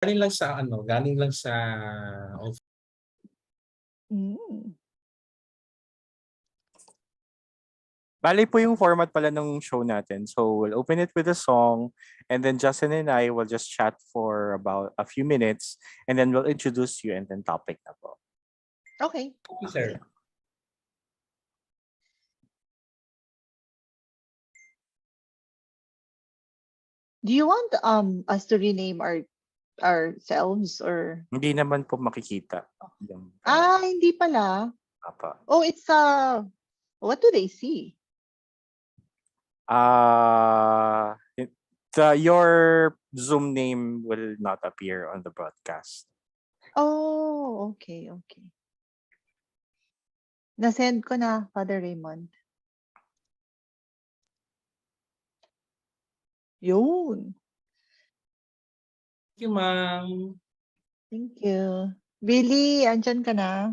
Galing lang sa Mm. Bali po yung format pala ng show natin. So we'll open it with a song and then Justin and I will just chat for about a few minutes and then we'll introduce you and then topic na po. Okay. Okay, sir. Do you want us to rename ourselves or? Hindi naman po makikita. Hindi pala. Apa. Oh, it's what do they see? Your Zoom name will not appear on the broadcast. Oh, okay. Na-send ko na, Father Raymond. Yun. Thank you, ma'am. Thank you. Billy, andyan ka na?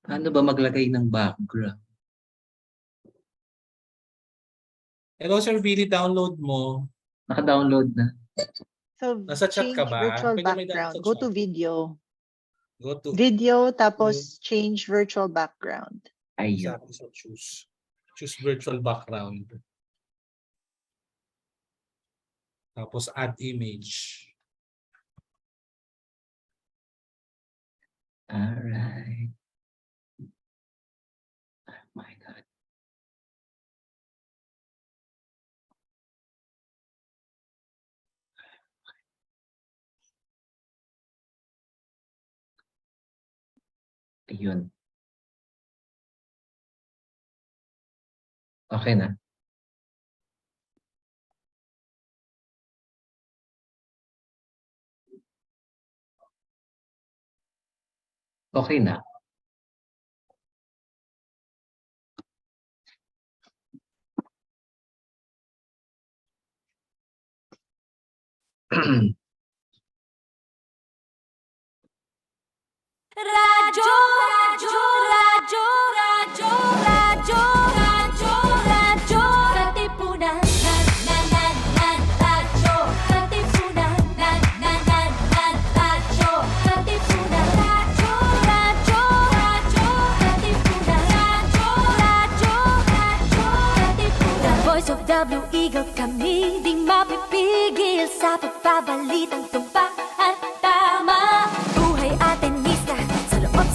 Paano ba maglagay ng background? Hello, Sir Billy, download mo. Naka-download na. So, Nasa chat ka change ba? virtual Pwede may background. download Go sa to chat. video. Go to Video, tapos change virtual background. Ayun. Sabi sa choose virtual background. Tapos add image. Alright. Oh my God. Ayun. Okay na. Okay na. Radyo, radyo, radyo, radyo, radyo, radyo, radyo, Katipunan, radyo, Katipunan, radyo, Katipunan, radyo, radyo, radyo, Katipunan, radyo, Katipunan. The voice of the Eagle kami, di mapipigil sa pagbabalitang tumpak at tama. Buhay atin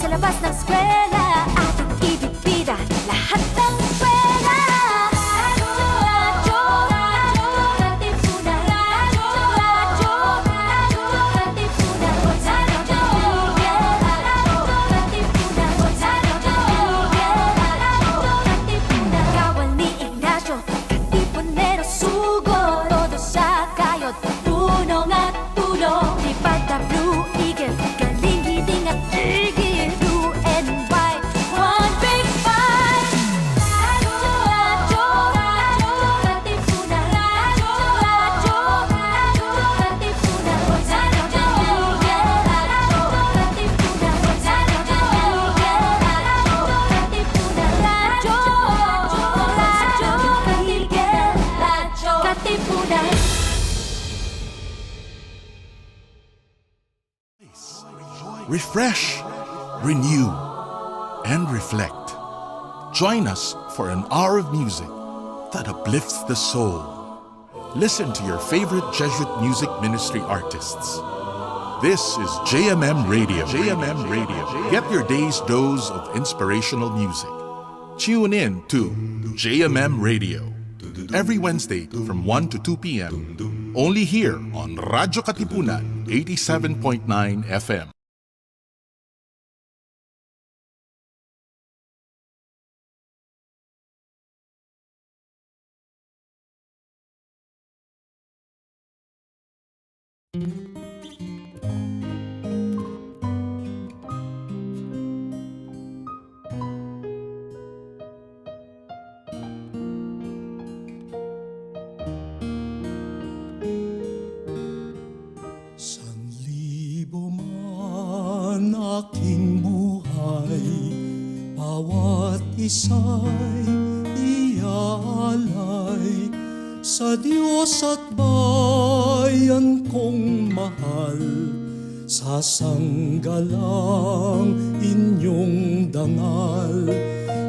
sa labas ng eskwela, ating ibibida lahat ng eskwela. Radyo, radyo, Katipunan, radyo, radyo, Katipunan, radyo, Katipunan, Katipunan. Kawal ni Ignacio, Katipunero sugod, todo sa kayod, punong at tulong. Di Pagda Blue Eagle, galing hiting at tigil. Refresh, renew, and reflect. Join us for an hour of music that uplifts the soul. Listen to your favorite Jesuit music ministry artists. This is JMM Radio. JMM Radio. Get your day's dose of inspirational music. Tune in to JMM Radio every Wednesday from 1 to 2 p.m. Only here on Radyo Katipunan 87.9 FM. Sanlibo man aking buhay, bawat isa'y iaalay sa Diyos at bayan kong mahal. Sasanggalang inyong dangal,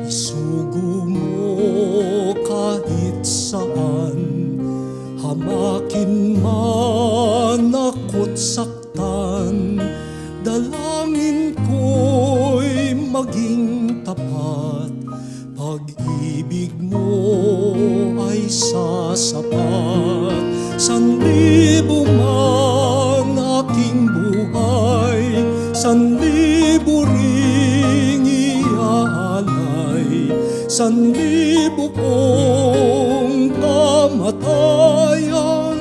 isugo mo kahit saan. Hamakin man ako't saktan, dalangin ko'y maging tapat. Pag-ibig mo ay sasapat. Sanlibo man aking buhay, sanlibo ring iaalay, sanlibo kong kamatayan,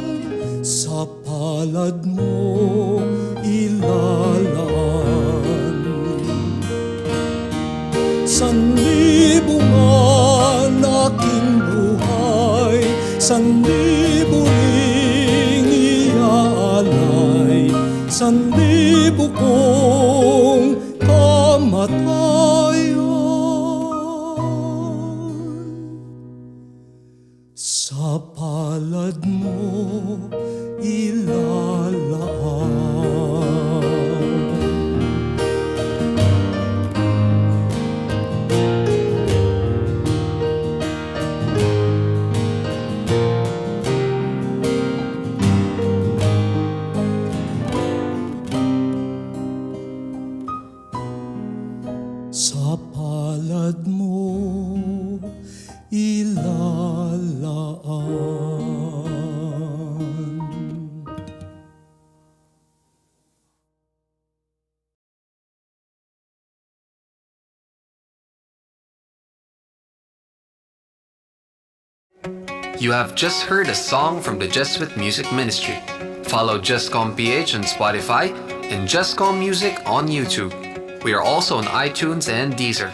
sa palad mo ilalaan. Sanlibo man aking buhay, sanlibo ring iaalay, sanlibo kong kamatayan, sa palad mo ilalaan. Sa palad mo ilalaan. You have just heard a song from the Jesuit Music Ministry. Follow Justcom PH on Spotify and Justcom Music on YouTube. We are also on iTunes and Deezer.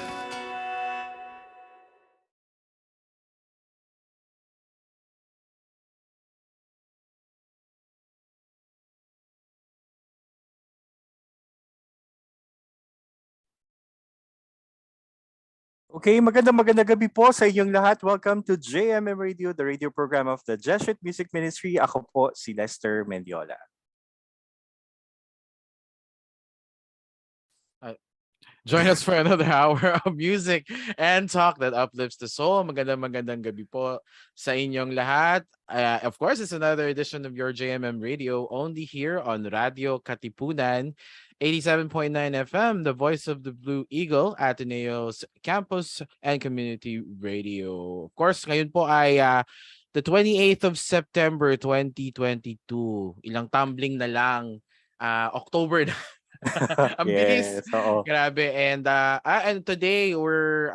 Okay, magandang gabi po sa inyong lahat. Welcome to JMM Radio, the radio program of the Jesuit Music Ministry. Ako po si Lester Mendiola. Join us for another hour of music and talk that uplifts the soul. Magandang gabi po sa inyong lahat. Of course, it's another edition of your JMM Radio, only here on Radyo Katipunan, 87.9 FM, the voice of the Blue Eagle, Ateneo's campus and community radio. Of course, ngayon po ay the 28th of September 2022. Ilang tumbling na lang, October na. Ang bilis. Yes, oo. Grabe. And today we're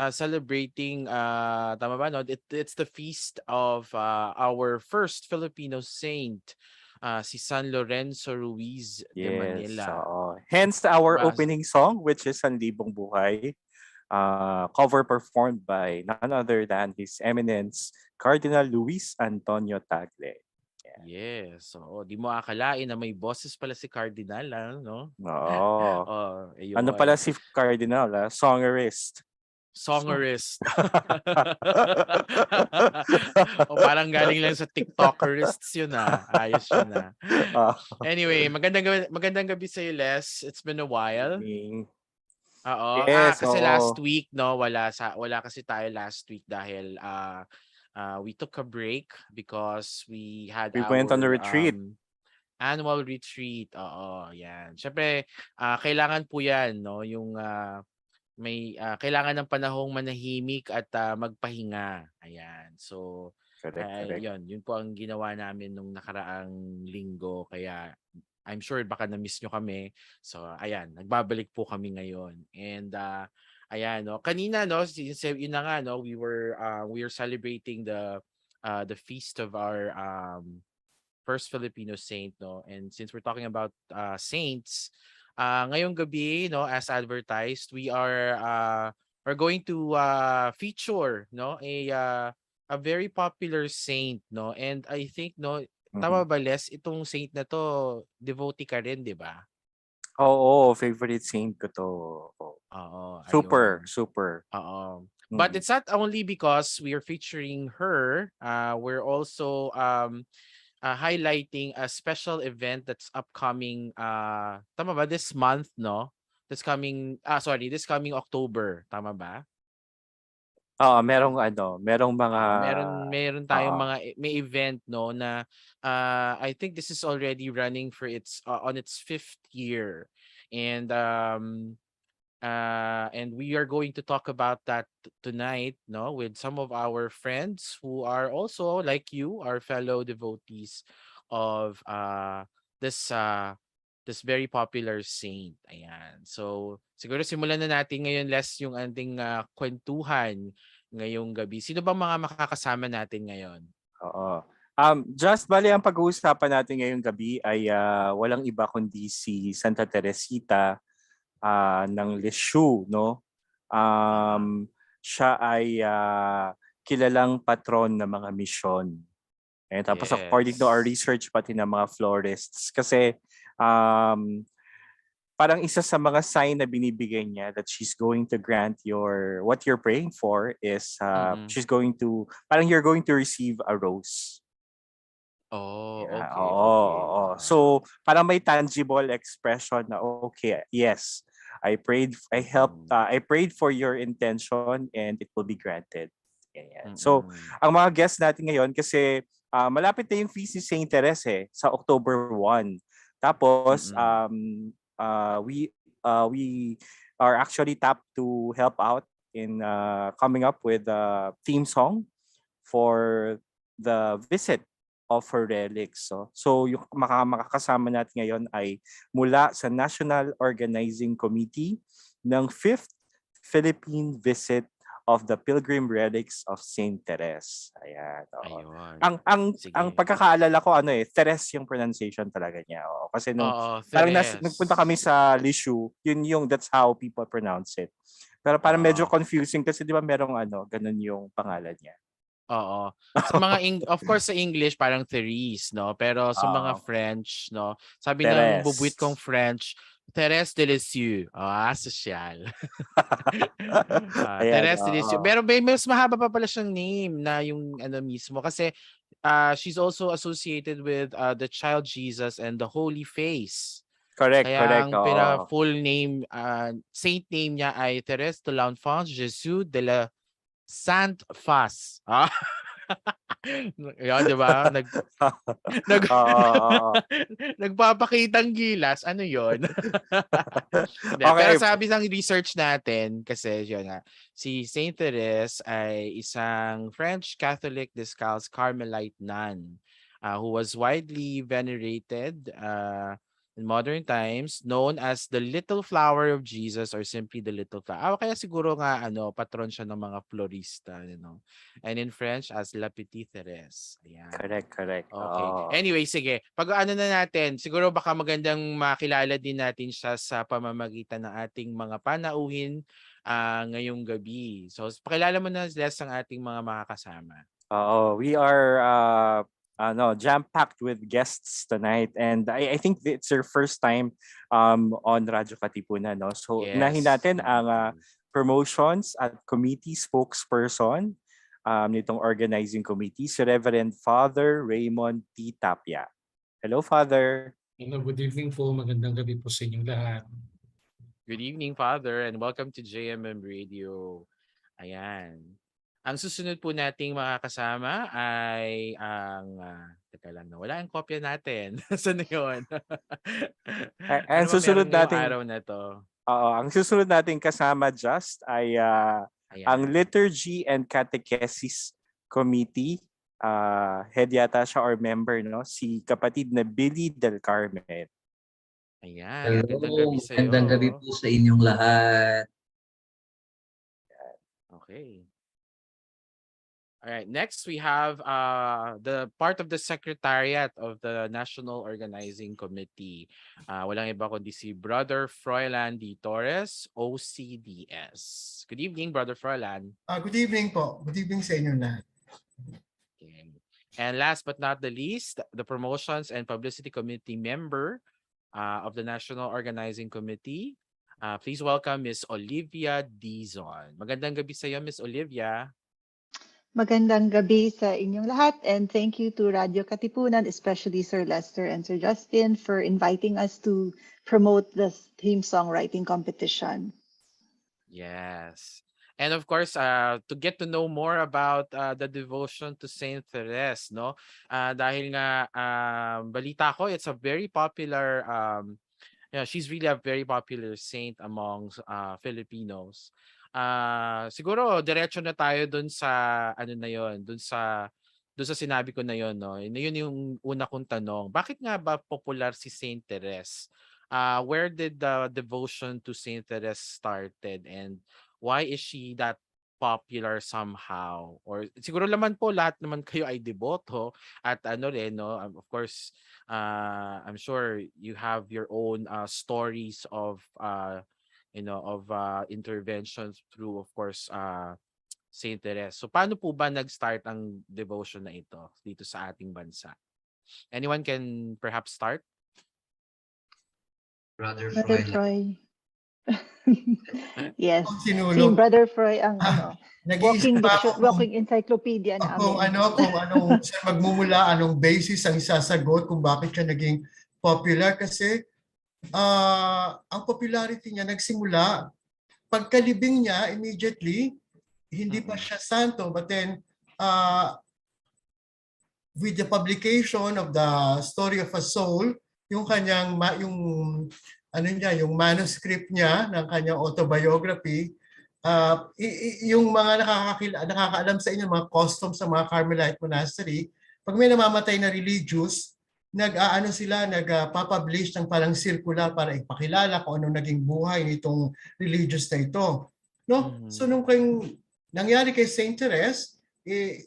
celebrating, tama ba, no? It's the feast of our first Filipino saint, si San Lorenzo Ruiz de Yes, Manila. oo. Hence our Diba? opening song, which is Sanlibong Buhay, cover performed by none other than His Eminence Cardinal Luis Antonio Tagle. Yes. So, di mo akalain na may boses pala si Cardinal, no? Oo. Ayun. Ano pala si Cardinal? Songerist. Songerist. O parang galing lang sa TikTokerists yun Ayos yun Anyway, magandang gabi sa iyo, Les. It's been a while. Oo. Yes, Kasi oo. last week, no, wala kasi tayo last week dahil we took a break because we went on a retreat. Annual retreat. Oo, yan. Syempre, kailangan po yan, no, yung may kailangan ng panahong manahimik at magpahinga. Ayan. So, Correct. yun po ang ginawa namin nung nakaraang linggo. Kaya I'm sure baka na-miss nyo kami. So, ayan, nagbabalik po kami ngayon. And ayan, no, kanina, no, yun na nga, no, we were celebrating the feast of our first Filipino saint, no? And since we're talking about saints, ngayong gabi, no, as advertised, we're going to feature, no, a very popular saint, no? And I think, no, tama ba, Les, itong saint na to, devotee ka rin, di ba? Oo, favorite saint ko to. Oo, Super, ayun. super. Oo. But it's not only because we are featuring her, we're also highlighting a special event that's upcoming, tama ba, this month, no? This coming October, tama ba? Oo, merong mga Meron tayong may event, no, na I think this is already running for its on its 5th year. And we are going to talk about that tonight, no, with some of our friends who are also like you, our fellow devotees of this very popular saint. Ayan. So, siguro simulan na natin ngayon, Les, yung ating kwentuhan ngayong gabi. Sino ba mga makakasama natin ngayon? Oo. Just bali ang pag-uusapan natin ngayong gabi ay walang iba kundi si Santa Teresita ng Lisieux, no? Siya ay kilalang patron ng mga misyon. And tapos according to our research pati ng mga florists, kasi parang isa sa mga sign na binibigay niya that she's going to grant what you're praying for is she's going to, parang you're going to receive a rose. Oh, Yeah, okay. oo. So, parang may tangible expression na okay, yes, I prayed for your intention and it will be granted. Ganyan. So, ang mga guests natin ngayon kasi malapit na yung feast ni Saint Therese sa October 1. Tapos we are actually tapped to help out in coming up with a theme song for the visit of her relics. So yung makakasama natin ngayon ay mula sa National Organizing Committee ng 5th Philippine Visit of the Pilgrim Relics of Saint Therese. Ayan. Ayun. Ang pagkakaalala ko Therese yung pronunciation talaga niya. Kasi nung parang nagpunta kami sa Lisieux, that's how people pronounce it. Pero parang medyo confusing kasi 'di ba merong ganun yung pangalan niya. Oo. Sa mga of course sa English parang Therese, no? Pero sa mga French, no? Sabi ng bubuit kong French, Therese de Lisieux. Sosyal. Therese de Lisieux. Pero may mas mahaba pa pala siyang name na yung mismo kasi she's also associated with the child Jesus and the Holy Face. Correct. Kaya ang full name, saint name niya ay Therese de l'Enfant Jésus de la Sainte Face. Yan, di ba? Nagpapakitang gilas. Ano yun? Pero sabi ng research natin, kasi yun nga, si Saint Therese ay isang French Catholic Discalced Carmelite nun who was widely venerated in modern times, known as the Little Flower of Jesus or simply the Little Flower. Kaya siguro nga patron siya ng mga florista, And in French as La Petite Therese. Ayan. Correct. Okay. Anyway, sige. Pag na natin, siguro baka magandang makilala din natin siya sa pamamagitan ng ating mga panauhin ngayong gabi. So, pakilala mo na Les ang ating mga makakasama. We are jam-packed with guests tonight, and I think it's their first time on Radyo Katipunan, no? So unahin natin ang promotions at committee spokesperson nitong organizing committee, si Reverend Father Raymond T. Tapia. Hello, Father. Good evening po. Magandang gabi po sa inyong lahat. Good evening, Father, and welcome to JMM Radio. Ayan. Ang susunod po nating makakasama ay ang teka lang, wala ang kopya natin. Saan na yun? Ang susunod nating araw na to. ang susunod nating kasama just ay ang Liturgy and Catechesis Committee. Head yata siya or member, no? Si kapatid na Billy Del Carmen. Ayan. Magandang gabi po sa inyong lahat. Okay. All right. Next, we have the part of the secretariat of the National Organizing Committee. Walang iba kundi si Brother Froilan D. Torres, OCDS. Good evening, Brother Froilan. Good evening po. Good evening sa inyo lahat. Okay. And last but not the least, the Promotions and Publicity Committee member of the National Organizing Committee. Please welcome Miss Olivia Dizon. Magandang gabi sa iyo, Miss Olivia. Magandang gabi sa inyong lahat, and thank you to Radyo Katipunan, especially Sir Lester and Sir Justin, for inviting us to promote the theme songwriting competition. Yes. And of course, to get to know more about the devotion to Saint Therese, no? Dahil nga balita ko, it's a very popular she's really a very popular saint among Filipinos. Siguro diretso na tayo dun sa ano na yon, dun sa sinabi ko na yon, no. Yun yung una kong tanong. Bakit nga ba popular si Saint Therese? Where did the devotion to Saint Therese started, and why is she that popular somehow? Or siguro naman po lahat naman kayo ay deboto at ano rin, no. Of course, I'm sure you have your own stories of interventions through, of course, Saint Therese. So paano po ba nag-start ang devotion na ito dito sa ating bansa? Anyone can perhaps start? Brother Brother Froilan. Froy. Yes. Si Sinulog. Brother Froy ang Nag-iisip pa ako walking encyclopedia namin. kung anong saan magmumula, anong basis ang isasagot kung bakit siya naging popular. Kasi ang popularity niya nagsimula pagkalibing niya immediately, hindi pa siya santo, but then with the publication of the Story of a Soul, yung kanyang yung manuscript niya ng kanyang autobiography, yung mga nakakaalam sa inyo, mga customs sa mga Carmelite monastery, pag may namamatay na religious, nagpapublish ng parang circular para ipakilala kung anong naging buhay nitong religious na ito. No? So nung nangyari kay Saint Therese,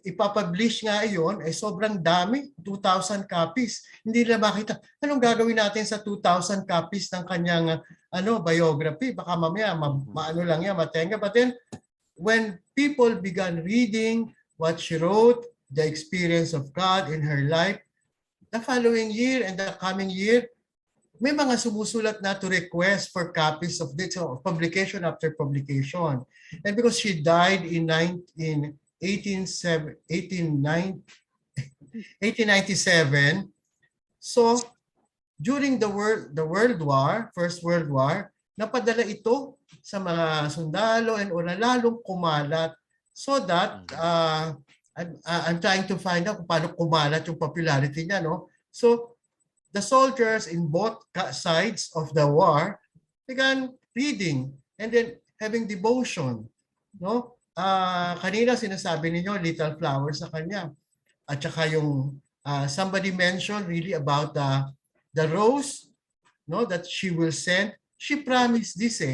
ipapublish nga iyon, sobrang dami, 2,000 copies. Hindi nila makita, anong gagawin natin sa 2,000 copies ng kanyang biography? Baka mamaya, maano lang yan, matenga. But then, when people began reading what she wrote, the experience of God in her life, the following year and the coming year, may mga sumusulat na to request for copies of this, publication after publication. And because she died in 1897, so during the World War, First World War, napadala ito sa mga sundalo and lalong kumalat, so that I'm trying to find out kung paano kumalat yung popularity niya, no? So the soldiers in both sides of the war began reading and then having devotion, no? Kanina sinasabi ninyo little flowers sa kanya, at saka yung somebody mentioned really about the rose, no, that she will send. She promised this,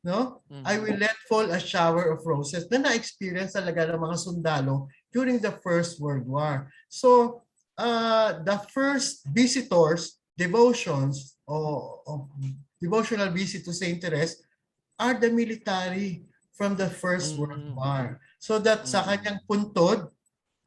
no? I will let fall a shower of roses, na na-experience talaga ng mga sundalo during the First World War. So the first visitors, devotions or devotional visit to Saint Therese are the military from the First World War. So that sa kanyang puntod,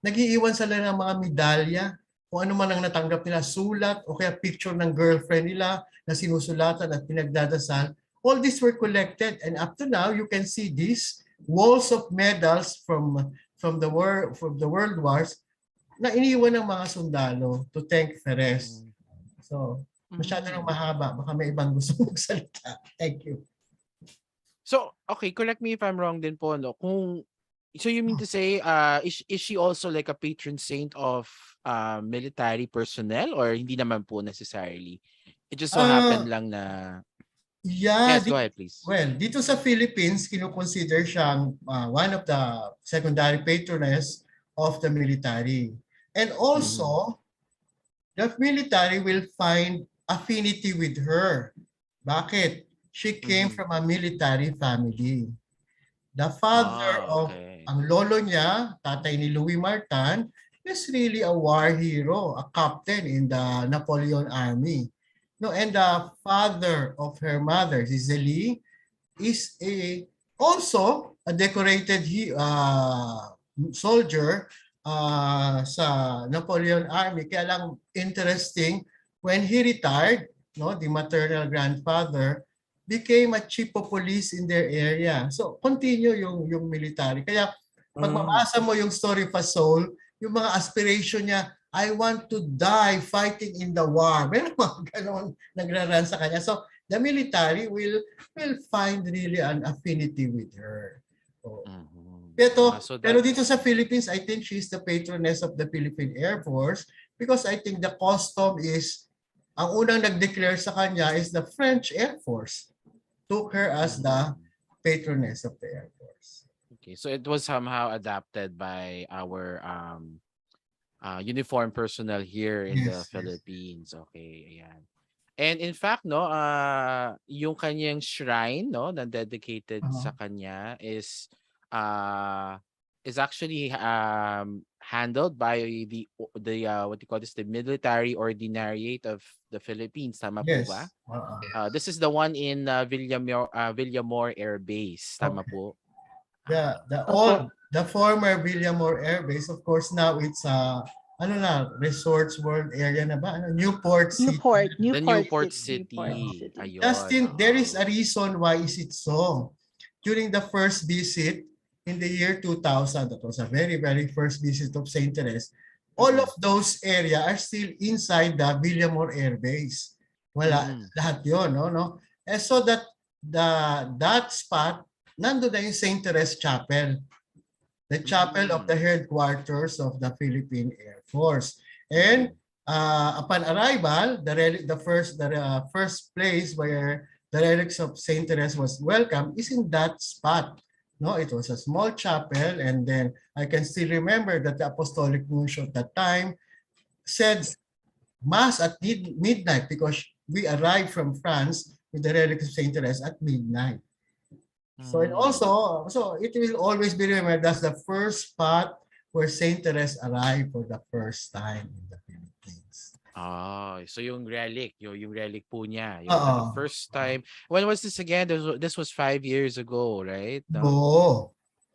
nag-iiwan sila ng mga medalya, kung ano man ang natanggap nila, sulat o kaya picture ng girlfriend nila na sinusulatan at pinagdadasal. All these were collected, and up to now you can see these walls of medals from the world wars na iniwan ng mga sundalo to thank Therese. So masyado nang mahaba, baka may ibang gusto magsalita. Thank you. So, okay, correct me if I'm wrong din po, no? So you mean to say, is she also like a patron saint of military personnel, or hindi naman po necessarily? It just so happened lang na... Yeah. Yes, go ahead, please. Well, dito sa Philippines, kinukonsider siyang one of the secondary patroness of the military. And also, the military will find affinity with her. Bakit? She came from a military family. The father of okay. ang lolo niya, tatay ni Louis Martin, is really a war hero, a captain in the Napoleon Army. No, and the father of her mother, si Zélie, is also a decorated soldier sa Napoleon Army. Kaya lang interesting, when he retired, no, the maternal grandfather became a chief of police in their area. So continue yung military. Kaya pag mabasa mo yung story of a soul, yung mga aspiration niya, I want to die fighting in the war. Meron mga ganon nagraran sa kanya. So the military will find really an affinity with her. So, pero dito sa Philippines, I think she's the patroness of the Philippine Air Force because I think the custom is, ang unang nag-declare sa kanya is the French Air Force took her as the patroness of the Air Force. Okay, so it was somehow adapted by our uniformed personnel here in the Philippines. Okay, ayan. And in fact, no, yung kanyang shrine, no, na dedicated sa kanya is actually handled by the what you call this, the military ordinariate of the Philippines. Tama po ba? This is the one in Villamor Air Base. Tama po? The former Villamor Air Base, of course, now it's Resorts World Area na ba? Newport City. The Newport City. Ayun. Justin, there is a reason why is it so. During the first visit in the year 2000, that was a very, very first visit of St. Therese, all of those area are still inside the Villamor Air Base. Wala, lahat yun, no? And so that spot, nandun na yung St. Therese Chapel. The chapel of the headquarters of the Philippine Air Force. And upon arrival, the first place where the relics of St. Therese was welcomed is in that spot. No, it was a small chapel, and then I can still remember that the Apostolic Nuncio at that time said Mass at midnight because we arrived from France with the relics of St. Therese at midnight. So and also, it will always be remembered as the first spot where St. Therese arrived for the first time in the Philippines. So yung relic po niya. The first time. When was this again? This was 5 years ago, right?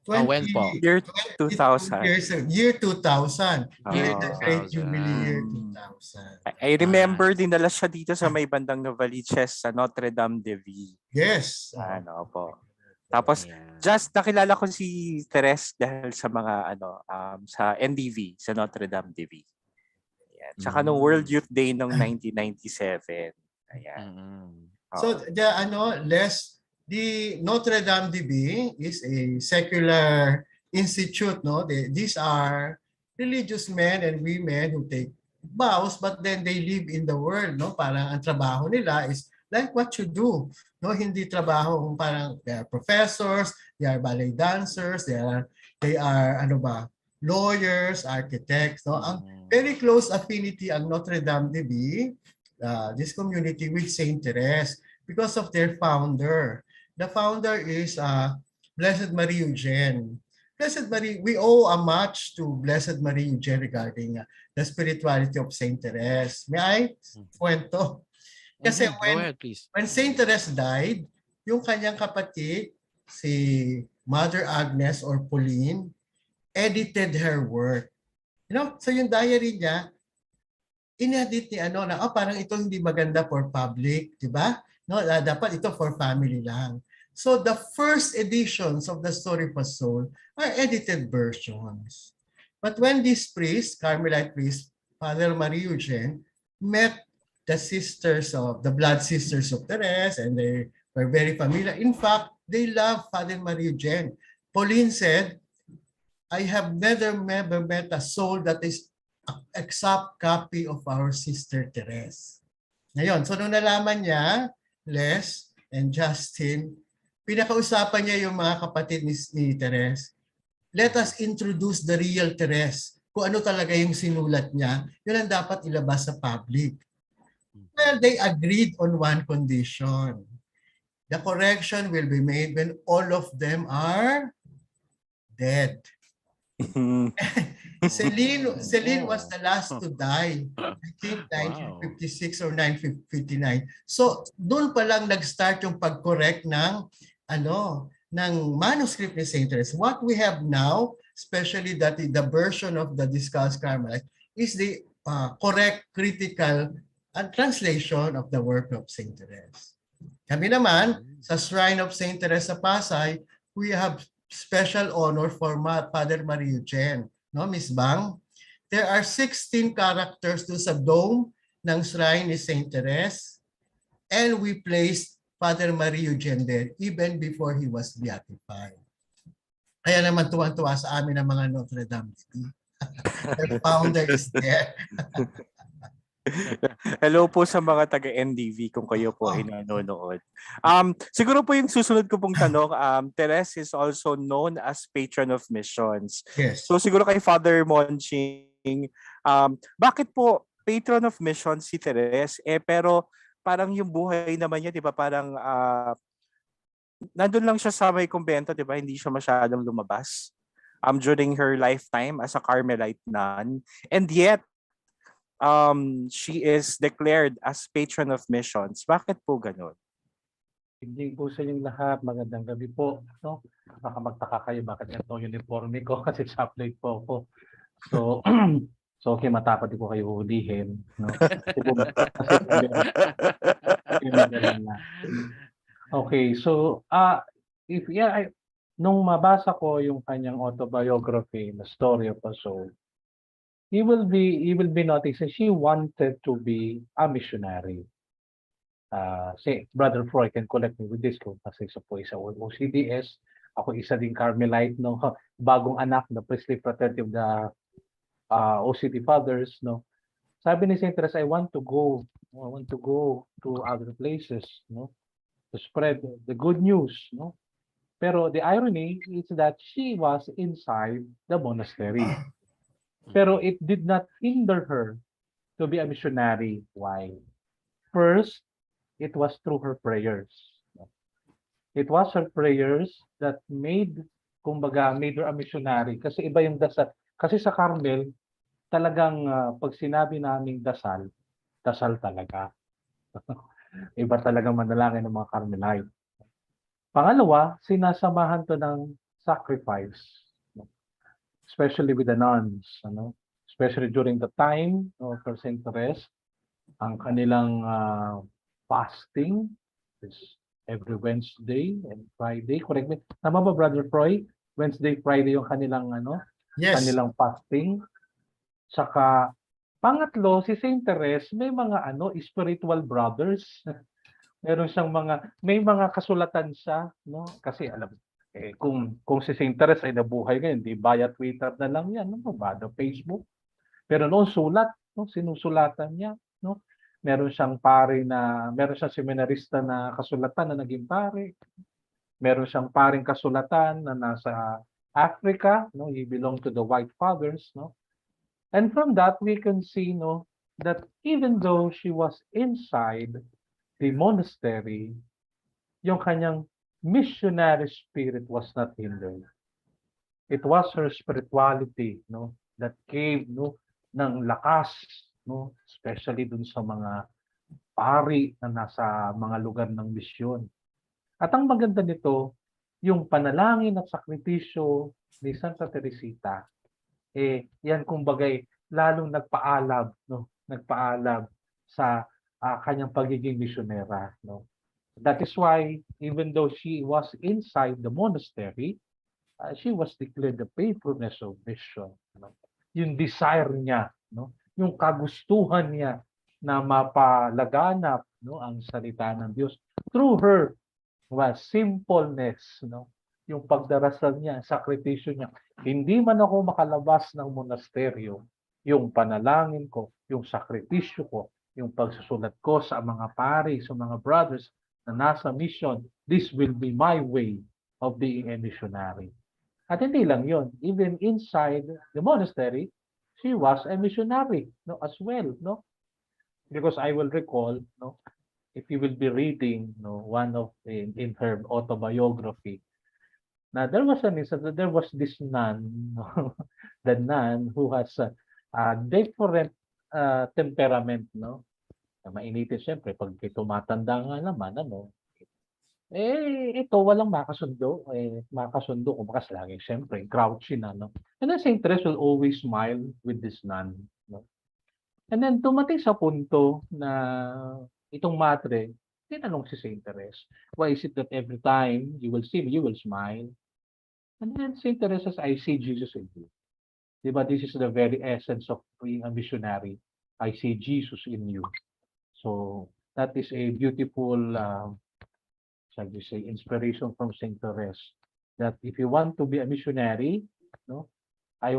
When po? Year 2000. Year 2000. During the Great Jubilee year 2000. I remember dinala siya dito sa may bandang Novaliches sa Notre Dame de Vie. Yes. Ano po. Tapos just nakilala ko si Therese dahil sa mga sa NDV, sa Notre Dame de Vie. Ayan. Tsaka nung World Youth Day noong 1997. Ayan. So the Notre Dame de Vie is a secular institute, no? These are religious men and women who take vows but then they live in the world, no? Parang ang trabaho nila is like what you do. No, hindi trabaho kung parang they are professors, they are ballet dancers, they are lawyers, architects, no? Ang very close affinity ang Notre Dame de Vie, this community with St. Therese because of their founder. The founder is Blessed Marie Eugene. Blessed Marie, we owe a much to Blessed Marie Eugene regarding the spirituality of St. Therese. May I kwento? Kasi when St. Therese died, yung kanyang kapatid, si Mother Agnes or Pauline, edited her work. So yung diary niya, inedit ni parang ito hindi maganda for public, di ba? No, dapat ito for family lang. So the first editions of the Story of a Soul are edited versions. But when this priest, Carmelite priest, Father Marie Eugene, met the blood sisters of Therese, and they were very familiar. In fact, they loved Father Marie Eugene. Pauline said, I have never met a soul that is an exact copy of our sister Therese. Ngayon, so nung nalaman niya, Les and Justin, pinakausapan niya yung mga kapatid ni Therese. Let us introduce the real Therese. Kung ano talaga yung sinulat niya, yun ang dapat ilabas sa public. Well, they agreed on one condition. The correction will be made when all of them are dead. Celine was the last to die. I think Wow. 1956 or 1959. So doon pa lang nag-start yung pag-correct ng ng manuscript ni Saint Therese. What we have now, especially that the version of the Discalced Carmelite, is the correct critical translation of the work of Saint Therese. Kami naman, sa Shrine of Saint Therese sa Pasay, we have special honor for Father Maria Eugene. No, Miss Bang? There are 16 characters do sa dome ng Shrine ni Saint Therese, and we placed Father Maria Eugene there even before he was beatified. Kaya naman tuwan-tuwa sa amin ang mga Notre Dame. The founder is there. Hello po sa mga taga-NDV kung kayo po ay nanonood. Siguro po yung susunod ko pong tanong, Therese is also known as patron of missions. Yes. So siguro kay Father Monching, bakit po patron of missions si Therese? Pero parang yung buhay naman niya, di ba, parang nandun lang siya sa may kumbento, di ba? Hindi siya masyadong lumabas during her lifetime as a Carmelite nun. And yet, she is declared as patron of missions. Bakit po ganun? Hindi po sa inyong lahat. Magandang gabi po. No? Baka magtaka kayo bakit ito yung uniforme ko kasi chocolate po ako. So okay, matakot ko kayo hulihin. No? Okay, so nung mabasa ko yung kanyang autobiography, The Story of a Soul, he will be noticing she wanted to be a missionary. Say, Brother Froy can correct me with this kasi isa po isa OCDS, ako isa din Carmelite, no, bagong anak na priestly fraternity of the OCD fathers, no. Sabi ni Saint Therese, I want to go to other places, no, to spread the good news, no. Pero the irony is that she was inside the monastery. Pero it did not hinder her to be a missionary. Why? First, it was through her prayers. It was her prayers that made her a missionary. Kasi iba yung dasal. Kasi sa Carmel, talagang pag sinabi naming dasal, dasal talaga. Iba talaga manalangin ng mga Carmelite. Pangalawa, sinasamahan to ng sacrifice. Especially with the nuns, especially during the time of Saint Therese, ang kanilang fasting is every Wednesday and Friday. Correct me. Tama ba, Brother Froy? Wednesday, Friday yung kanilang Yes. Kanilang fasting. Saka pangatlo, si Saint Therese may mga spiritual brothers. Meron siyang may mga kasulatan siya, no? Kasi alam kung si Saint Therese ay nabuhay ngayon, di via Twitter na lang yan, no? Via Facebook. Pero noon sulat, no? Sinusulatan niya, no? Meron siyang seminarista na kasulatan na naging pare. Meron siyang paring kasulatan na nasa Africa, no? He belonged to the White Fathers, no? And from that we can see, no, that even though she was inside the monastery, yung kanyang missionary spirit was not hindered. It was her spirituality, no, that gave, no, ng lakas, no, especially dun sa mga pari na nasa mga lugar ng misyon. At ang maganda nito, yung panalangin at sakripisyo ni Santa Teresita, yan kumbagay lalong nagpaalab, no, nagpaalab sa kanyang pagiging misyonera, no. That is why, even though she was inside the monastery, she was declared the patroness of mission. No? Yung desire niya, no? Yung kagustuhan niya na mapalaganap, no, ang salita ng Diyos through her was simpleness, no? Yung pagdarasal niya, sakripisyo niya. Hindi man ako makalabas ng monasteryo, yung panalangin ko, yung sakripisyo ko, yung pagsusulat ko sa mga pari, sa mga brothers, na nasa mission, this will be my way of being a missionary. At hindi lang yon, even inside the monastery, she was a missionary, no, as well, no? Because I will recall, no, if you will be reading, one of in her autobiography, now there was an instance that there was this nun, the nun who has a different temperament, no? Mainitin siyempre pag tumatanda nga naman, ito walang makasundo, makasundo kung bakas lagi siyempre grouchy na, no? And then Saint Therese will always smile with this nun, no? And then dumating sa punto na itong madre, tinanong si Saint Therese, why is it that every time you will see me, you will smile? And then Saint Therese says, I see Jesus in you. Diba, this is the very essence of being a missionary. I see Jesus in you. So that is a beautiful, shall we say, inspiration from Saint Therese. That if you want to be a missionary, no, I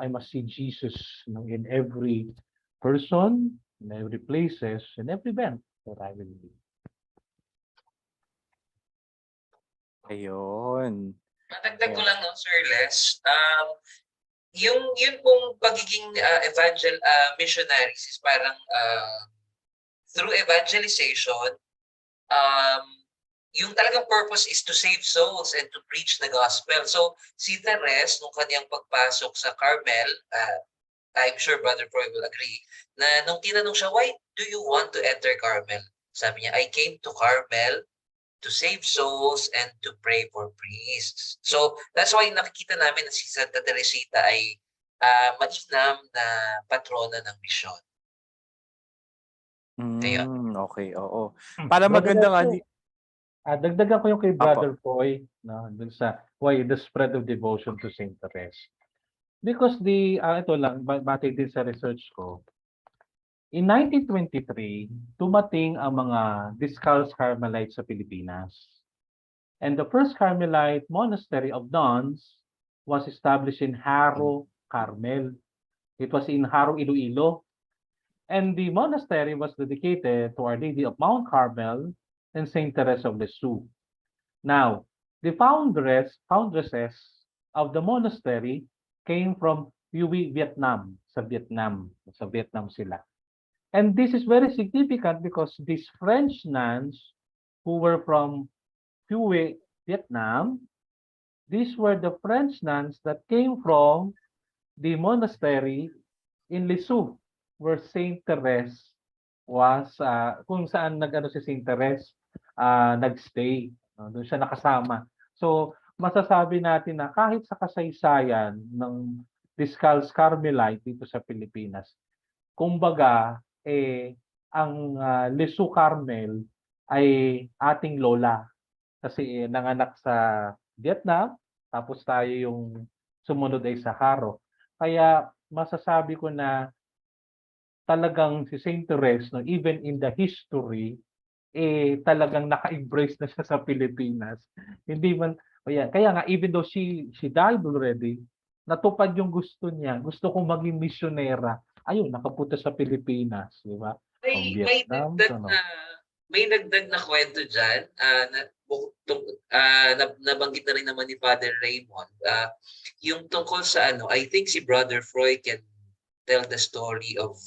must see Jesus, in every person, in every places, in every event that I will be. Ayun. Matagdag ko lang, no, Sir Les. Yun pong pagiging missionaries is parang through evangelization, yung talagang purpose is to save souls and to preach the gospel. So si Therese, nung kanyang pagpasok sa Carmel, I'm sure Brother Froy will agree, na nung tinanong siya, why do you want to enter Carmel? Sabi niya, I came to Carmel to save souls and to pray for priests. So that's why nakikita namin na si Santa Teresita ay mainam na patrona ng misyon. Okay, oo. Para magandang dagdagan ko yung kay Brother Foy, dun sa why the spread of devotion to Saint Therese. Because ito lang, batay din sa research ko, in 1923, dumating ang mga Discalced Carmelites sa Pilipinas. And the first Carmelite monastery of nuns was established in Haro, Carmel. It was in Haro, Iloilo. And the monastery was dedicated to Our Lady of Mount Carmel and Saint Therese of Lisieux. Now, the foundresses of the monastery came from Hue, Vietnam. Sa Vietnam sila. And this is very significant because these French nuns who were from Hue, Vietnam, these were the French nuns that came from the monastery in Lisieux, where Saint Therese was, kung saan si Saint Therese nagstay. Doon siya nakasama. So, masasabi natin na kahit sa kasaysayan ng Discalced Carmelite dito sa Pilipinas, kumbaga, ang Lisieux Carmel ay ating lola. Kasi nanganak sa Vietnam, tapos tayo yung sumunod ay sa Haro. Kaya masasabi ko na talagang si Saint Therese, even in the history, talagang naka-embrace na siya sa Pilipinas. Hindi man, kaya nga, even though she died already, natupad yung gusto niya. Gusto kong maging misyonera. Ayun, nakapunta sa Pilipinas, di ba? May nagdag na kwento dyan, nabanggit na rin naman ni Father Raymond, yung tungkol sa I think si Brother Froy can tell the story of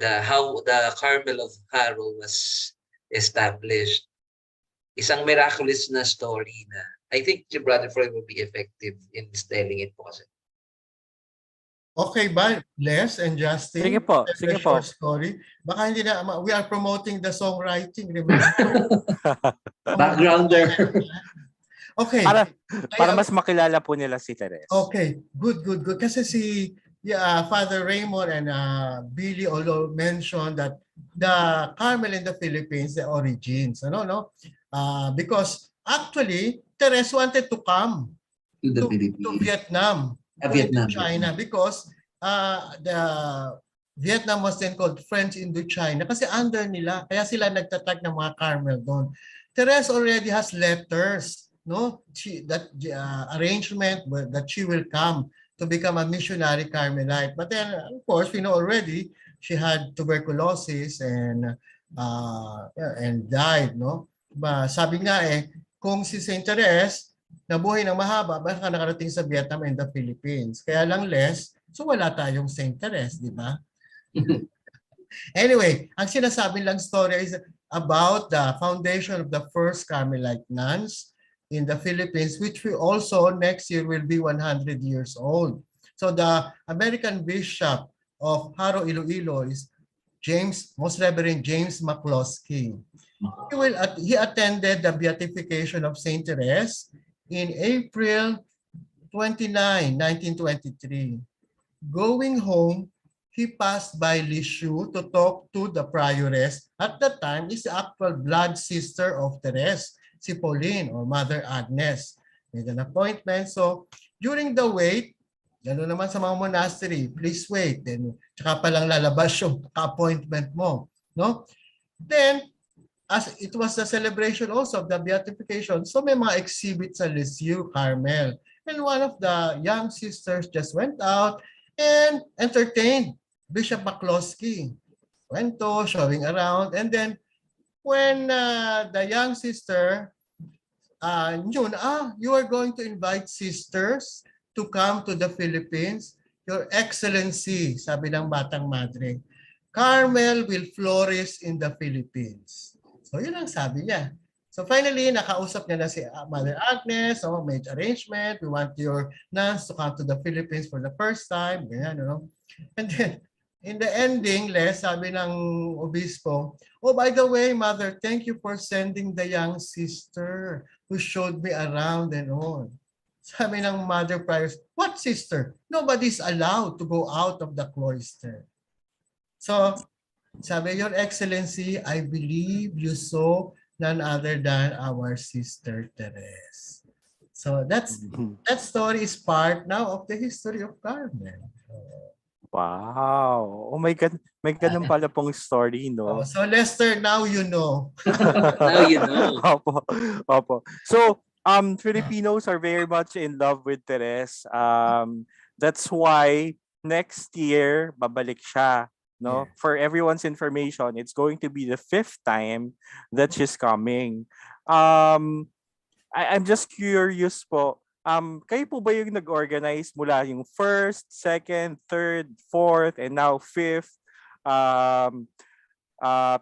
how the Carmel of Haro was established. Isang miraculous na story na I think si Brother Froy will be effective in telling it po kasi. Okay ba, Les and Justin? Sige po. Short story. Baka hindi na, we are promoting the songwriting, remember? Backgrounder. Okay. Para mas makilala po nila si Therese. Okay, good. Kasi si Father Raymond and Billy Olo mentioned that the Carmel in the Philippines, the origins, because actually, Therese wanted to come to Vietnam. Vietnam. China, because the Vietnam was then called French Indochina kasi under nila, kaya sila nagtatag ng mga Carmel doon. Therese already has letters, arrangement that she will come to become a missionary Carmelite. But then, of course, we know already she had tuberculosis and died, Sabi nga kung si Saint Therese nabuhay ng mahaba, baka nakarating sa Vietnam and the Philippines. Kaya lang less, so wala tayong Saint Therese, di ba? Anyway, ang sinasabi lang story is about the foundation of the first Carmelite nuns in the Philippines, which we also next year will be 100 years old. So the American Bishop of Haro Iloilo is Most Reverend James McCloskey. He attended the beatification of Saint Therese in April 29, 1923. Going home, he passed by Lisieux to talk to the prioress. At that time, is the actual blood sister of Therese, si Pauline or Mother Agnes. Made an appointment. So during the wait, gano'n naman sa mga monastery, please wait. Then, tsaka palang lalabas yung appointment mo. No? Then, as it was the celebration also of the beatification, so may mga exhibits sa Lisieux, Carmel. And one of the young sisters just went out and entertained Bishop McCloskey. Wento, showing around. And then, when the young sister knew, you are going to invite sisters to come to the Philippines, Your Excellency, sabi ng batang madre, Carmel will flourish in the Philippines. So yun ang sabi niya. So finally, nakausap niya na si Mother Agnes, made arrangement, we want your nuns to come to the Philippines for the first time, ganyan, And then, in the ending, sabi ng obispo, by the way, Mother, thank you for sending the young sister who showed me around and all. Sabi ng Mother Prior, what sister? Nobody's allowed to go out of the cloister. So, sabi, Your Excellency, I believe you saw none other than our sister Therese. So that story is part now of the history of Carmen. Wow. Oh my God. May ganun pala pong story, no? So Lester, now you know. Now you know. Opo. So, Filipinos are very much in love with Therese. That's why next year, babalik siya. No? Yeah. For everyone's information, it's going to be the 5th time that she's coming. I'm just curious po. Kayo po ba yung nag-organize mula yung 1st, 2nd, 3rd, 4th, and now 5th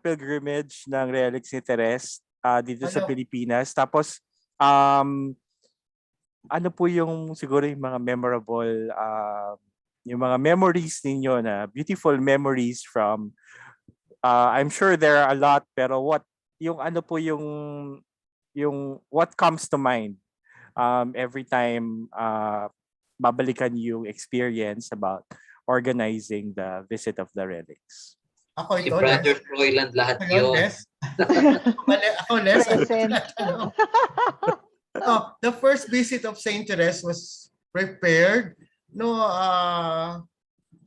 pilgrimage ng relics ni Therese dito sa Pilipinas? Tapos, ano po yung siguro yung mga memorable, yung mga memories ninyo na beautiful memories from, I'm sure there are a lot, pero yung ano po yung what comes to mind every time babalikan yung experience about organizing the visit of the relics? Ako Si ito, Brother Froilan lahat yun. Ako, Les. Present. The first visit of Saint Therese was prepared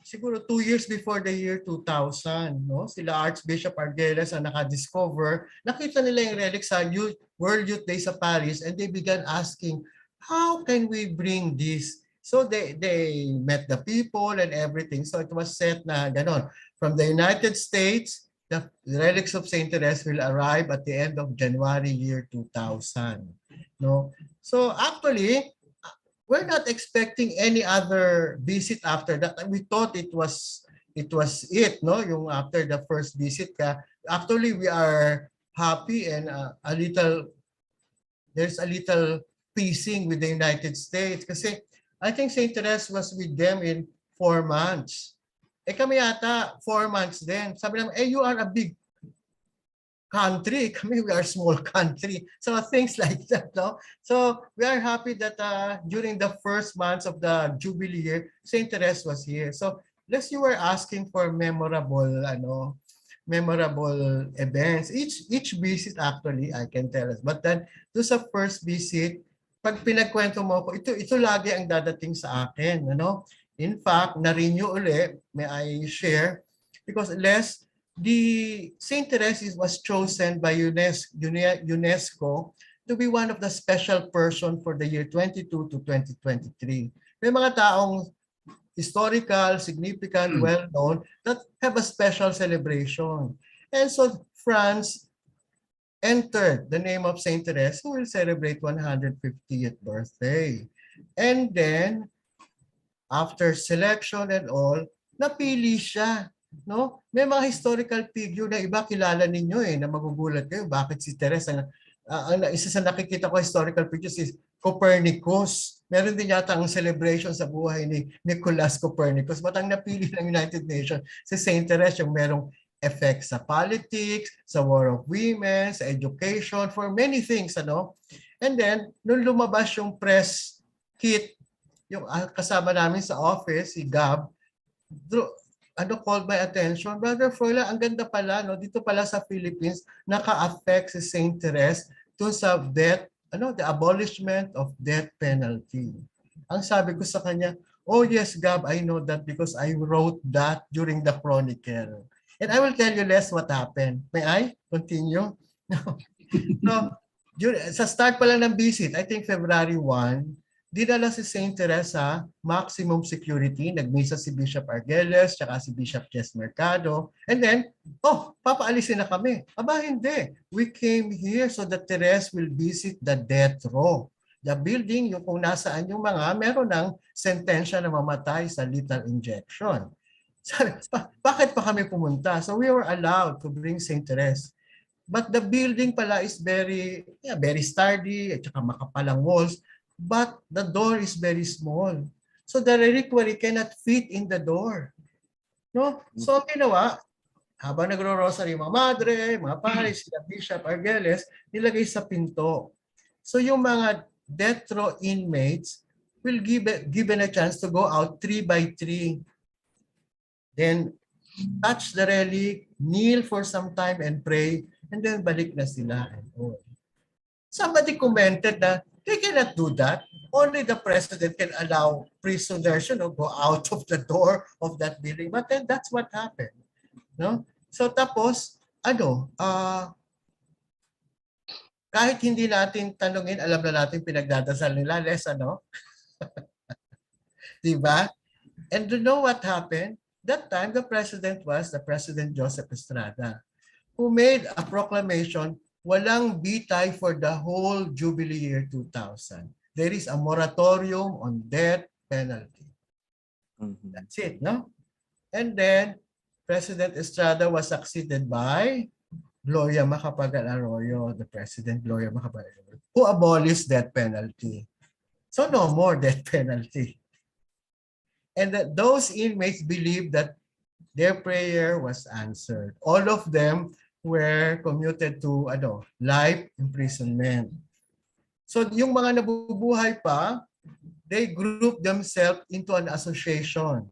siguro 2 years before the year 2000. Sila Archbishop Argeles ang nakadiscover. Nakita nila yung relics sa World Youth Day sa Paris and they began asking, how can we bring this? So they met the people and everything. So it was set na ganon. From the United States, the relics of Saint Therese will arrive at the end of January year 2000. So actually, we're not expecting any other visit after that. We thought it was it, yung after the first visit. Actually, we are happy and there's a little piecing with the United States kasi I think Saint Therese was with them in 4 months. Kami yata 4 months din. Sabi naman, you are a big country. Kami, we are a small country. So things like that. So we are happy that during the first months of the Jubilee year, Saint Therese was here. So unless you were asking for memorable events, each visit actually, I can tell us. But then, do sa first visit, pag pinagkwento mo ko, ito lagi ang dadating sa akin. In fact, na-renew uli, may I share, because the Saint Therese was chosen by UNESCO to be one of the special person for the year 22 to 2023. May mga taong historical, significant, well-known that have a special celebration. And so France entered the name of Saint Therese who will celebrate 150th birthday. And then, after selection and all, napili siya No? May mga historical figure na iba kilala ninyo na magugulat kayo. Bakit si Therese? Isa sa nakikita ko historical figures is Copernicus. Meron din yata ang celebration sa buhay ni Nicholas Copernicus. But ang napili ng United Nations si Saint Therese yung merong effect sa politics, sa war of women, sa education, for many things. And then, nung lumabas yung press kit, yung kasama namin sa office, si Gab, called my attention, Brother Froilan, ang ganda pala, dito pala sa Philippines, naka-affect si Saint Therese dun sa death, the abolishment of death penalty. Ang sabi ko sa kanya, oh yes, Gab, I know that because I wrote that during the Chronicle. And I will tell you less what happened. May I continue? So, sa start pa lang ng visit, I think February 1, dinala si Saint Teresa, maximum security, nagmisa si Bishop Argeles, tsaka si Bishop Ches Mercado, and then, papaalisin na kami. Aba, hindi. We came here so that Therese will visit the death row. The building, yung kung nasaan yung meron ng sentensya na mamatay sa lethal injection. Bakit pa kami pumunta? So we were allowed to bring Saint Therese. But the building pala is very sturdy, at saka makapalang walls. But the door is very small. So the reliquary cannot fit in the door. No? So ang ginawa, habang nagro-rosary mga madre, mga pare, sila Bishop Argeles, nilagay sa pinto. So yung mga death row inmates will given a chance to go out 3 by 3. Then touch the relic, kneel for some time and pray, and then balik na sila. Somebody commented that they cannot do that. Only the president can allow prisoners, go out of the door of that building. But then that's what happened. No? So tapos, kahit hindi natin tanungin, alam na natin pinagdadasal nila, Les, diba? And you know what happened? That time, the president was the President Joseph Estrada, who made a proclamation, walang bitay for the whole Jubilee year 2000. There is a moratorium on death penalty. That's it, no? And then, President Estrada was succeeded by Gloria Macapagal-Arroyo, the President Gloria Macapagal-Arroyo, who abolished death penalty. So no more death penalty. And that those inmates believed that their prayer was answered. All of them were commuted to life imprisonment. So yung mga nabubuhay pa, they grouped themselves into an association.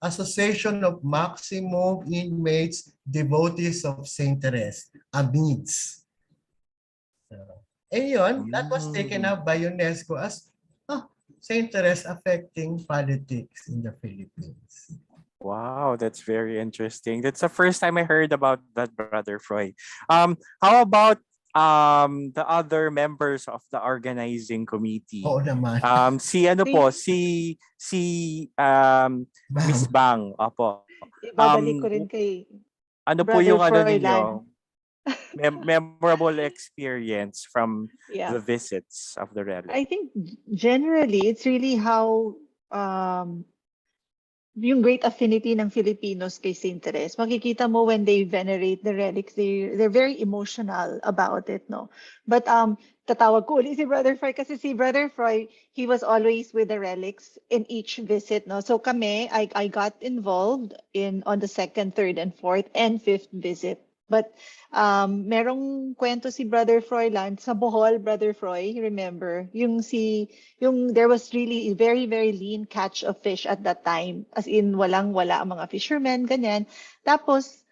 Association of Maximum Inmates Devotees of Saint Therese, AMIDS. And yun, that was taken up by UNESCO as Saint Therese affecting politics in the Philippines. Wow, that's very interesting. That's the first time I heard about that, Brother Froy. How about the other members of the organizing committee? Oo naman. Si Miss Bang, opo. Ibabalik ko rin kay ano po Brother yung Froilan. ninyo? Memorable experience from Yeah. the visits of the relic. I think generally it's really how yung great affinity ng Filipinos kay Saint Therese. Makikita mo when they venerate the relics, they're very emotional about it, no? But tatawag ko ulit si Brother Froy kasi si Brother Froy, he was always with the relics in each visit, no? So kami, I got involved on the 2nd, 3rd, and 4th, and 5th visit. But merong kwento si Brother Froilan sa Bohol, Brother Froy, remember? Yung there was really a very, very lean catch of fish at that time. As in, walang-wala ang mga fishermen, ganyan. Tapos,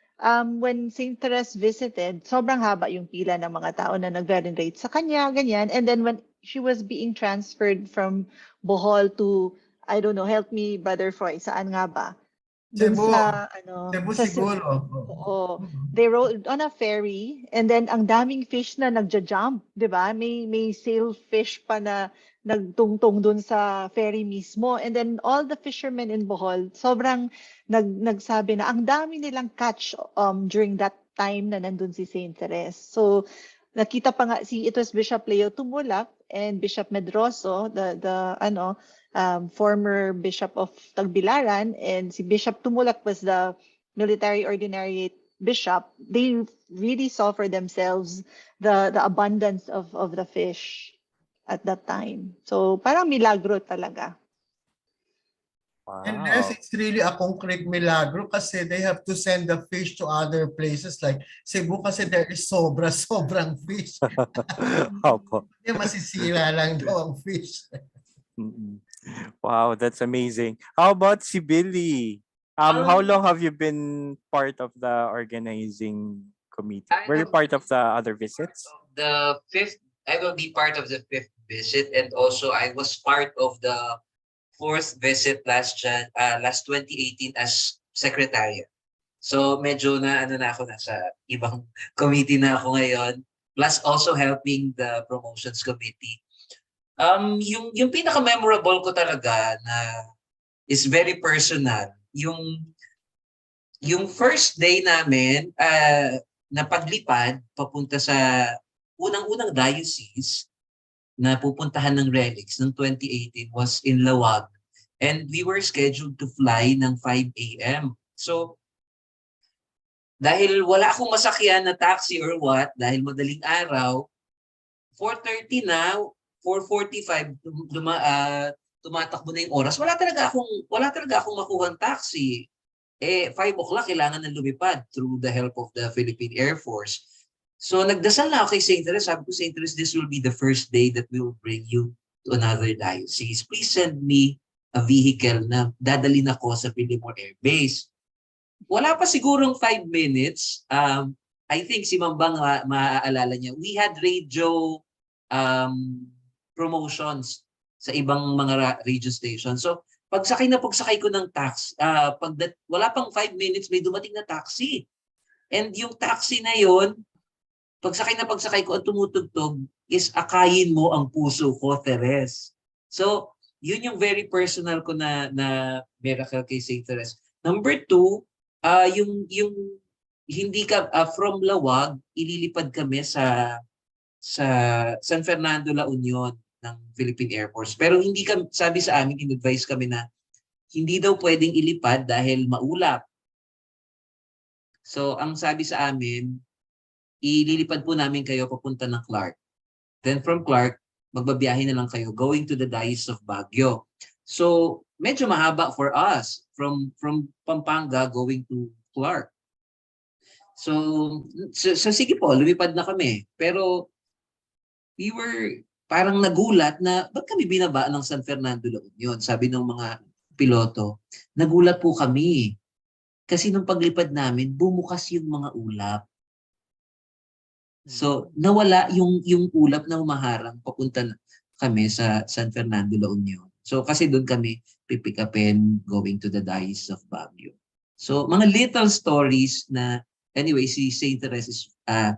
when Saint Therese visited, sobrang haba yung pila ng mga tao na nag-venerate sa kanya, ganyan. And then when she was being transferred from Bohol to, I don't know, help me, Brother Froy, saan nga ba? Cebu. Cebu siguro. Oo. They rode on a ferry and then ang daming fish na nagja-jump, 'di ba? May sailfish pa na nagtungtong dun sa ferry mismo. And then all the fishermen in Bohol, sobrang nagsabi na ang dami nilang catch during that time na nandun si Saint Therese. So nakita pa nga it was Bishop Leo Tumulak and Bishop Medroso, the former Bishop of Tagbilaran, and si Bishop Tumulak was the military ordinariate bishop, they really saw for themselves the abundance of the fish at that time. So parang milagro talaga. And this, Wow. it's really a concrete milagro kasi they have to send the fish to other places like Cebu kasi there is sobrang fish. Opo. Hindi masisira lang daw ang fish. Mm-mm. Wow, that's amazing. How about si Billy? How long have you been part of the organizing committee? I Were you have part of the other visits? the fifth. I will be part of the fifth visit, and also I was part of the fourth visit last 2018 as secretary. So medyo na ano na ako nasa ibang committee na ako ngayon. Plus also helping the promotions committee. Yung pinaka-memorable ko talaga na is very personal. Yung first day namin na paglipad papunta sa unang-unang diocese na pupuntahan ng relics ng 2018 was in Lawag. And we were scheduled to fly ng 5 a.m. So, dahil wala akong masakyan na taxi or what, dahil madaling araw, 4:30 na, 4:45 tumatakbo na yung oras. Wala talaga akong makuhang taxi. 5 o'clock kailangan ng lumipad through the help of the Philippine Air Force. So nagdasal na ako kay St. Therese. Sabi ko, St. Therese, this will be the first day that we will bring you to another diocese. Please send me a vehicle na dadalhin ako sa Pilimor Air Base. Wala pa sigurong 5 minutes. I think si Mambang maaalala niya. We had radio promotions sa ibang mga radio stations. So pagsakay ko ng taxi, wala pang 5 minutes may dumating na taxi. And yung taxi na yon, pagsakay ko, ang tumutugtog is akayin mo ang puso ko, Therese. So, yun yung very personal ko na miracle kay St. Therese. Number 2, yung hindi ka from Lawag, ililipad kami sa San Fernando, La Union ng Philippine Air Force. Pero hindi kami, sabi sa amin, in-advise kami na hindi daw pwedeng ilipad dahil maulap. So, ang sabi sa amin, ililipad po namin kayo papunta ng Clark. Then from Clark, magbabiyahe na lang kayo going to the Diocese of Baguio. So, medyo mahaba for us from Pampanga going to Clark. So sige po, lumipad na kami. Pero we were parang nagulat na ba't kami binaba ng San Fernando La Union? Sabi ng mga piloto, nagulat po kami. Kasi nung paglipad namin, bumukas yung mga ulap. So, nawala yung ulap na humaharang papunta kami sa San Fernando, La Union. So, kasi doon kami pipick upin going to the Diocese of Baguio. So, mga little stories na, anyway, si St. Therese is a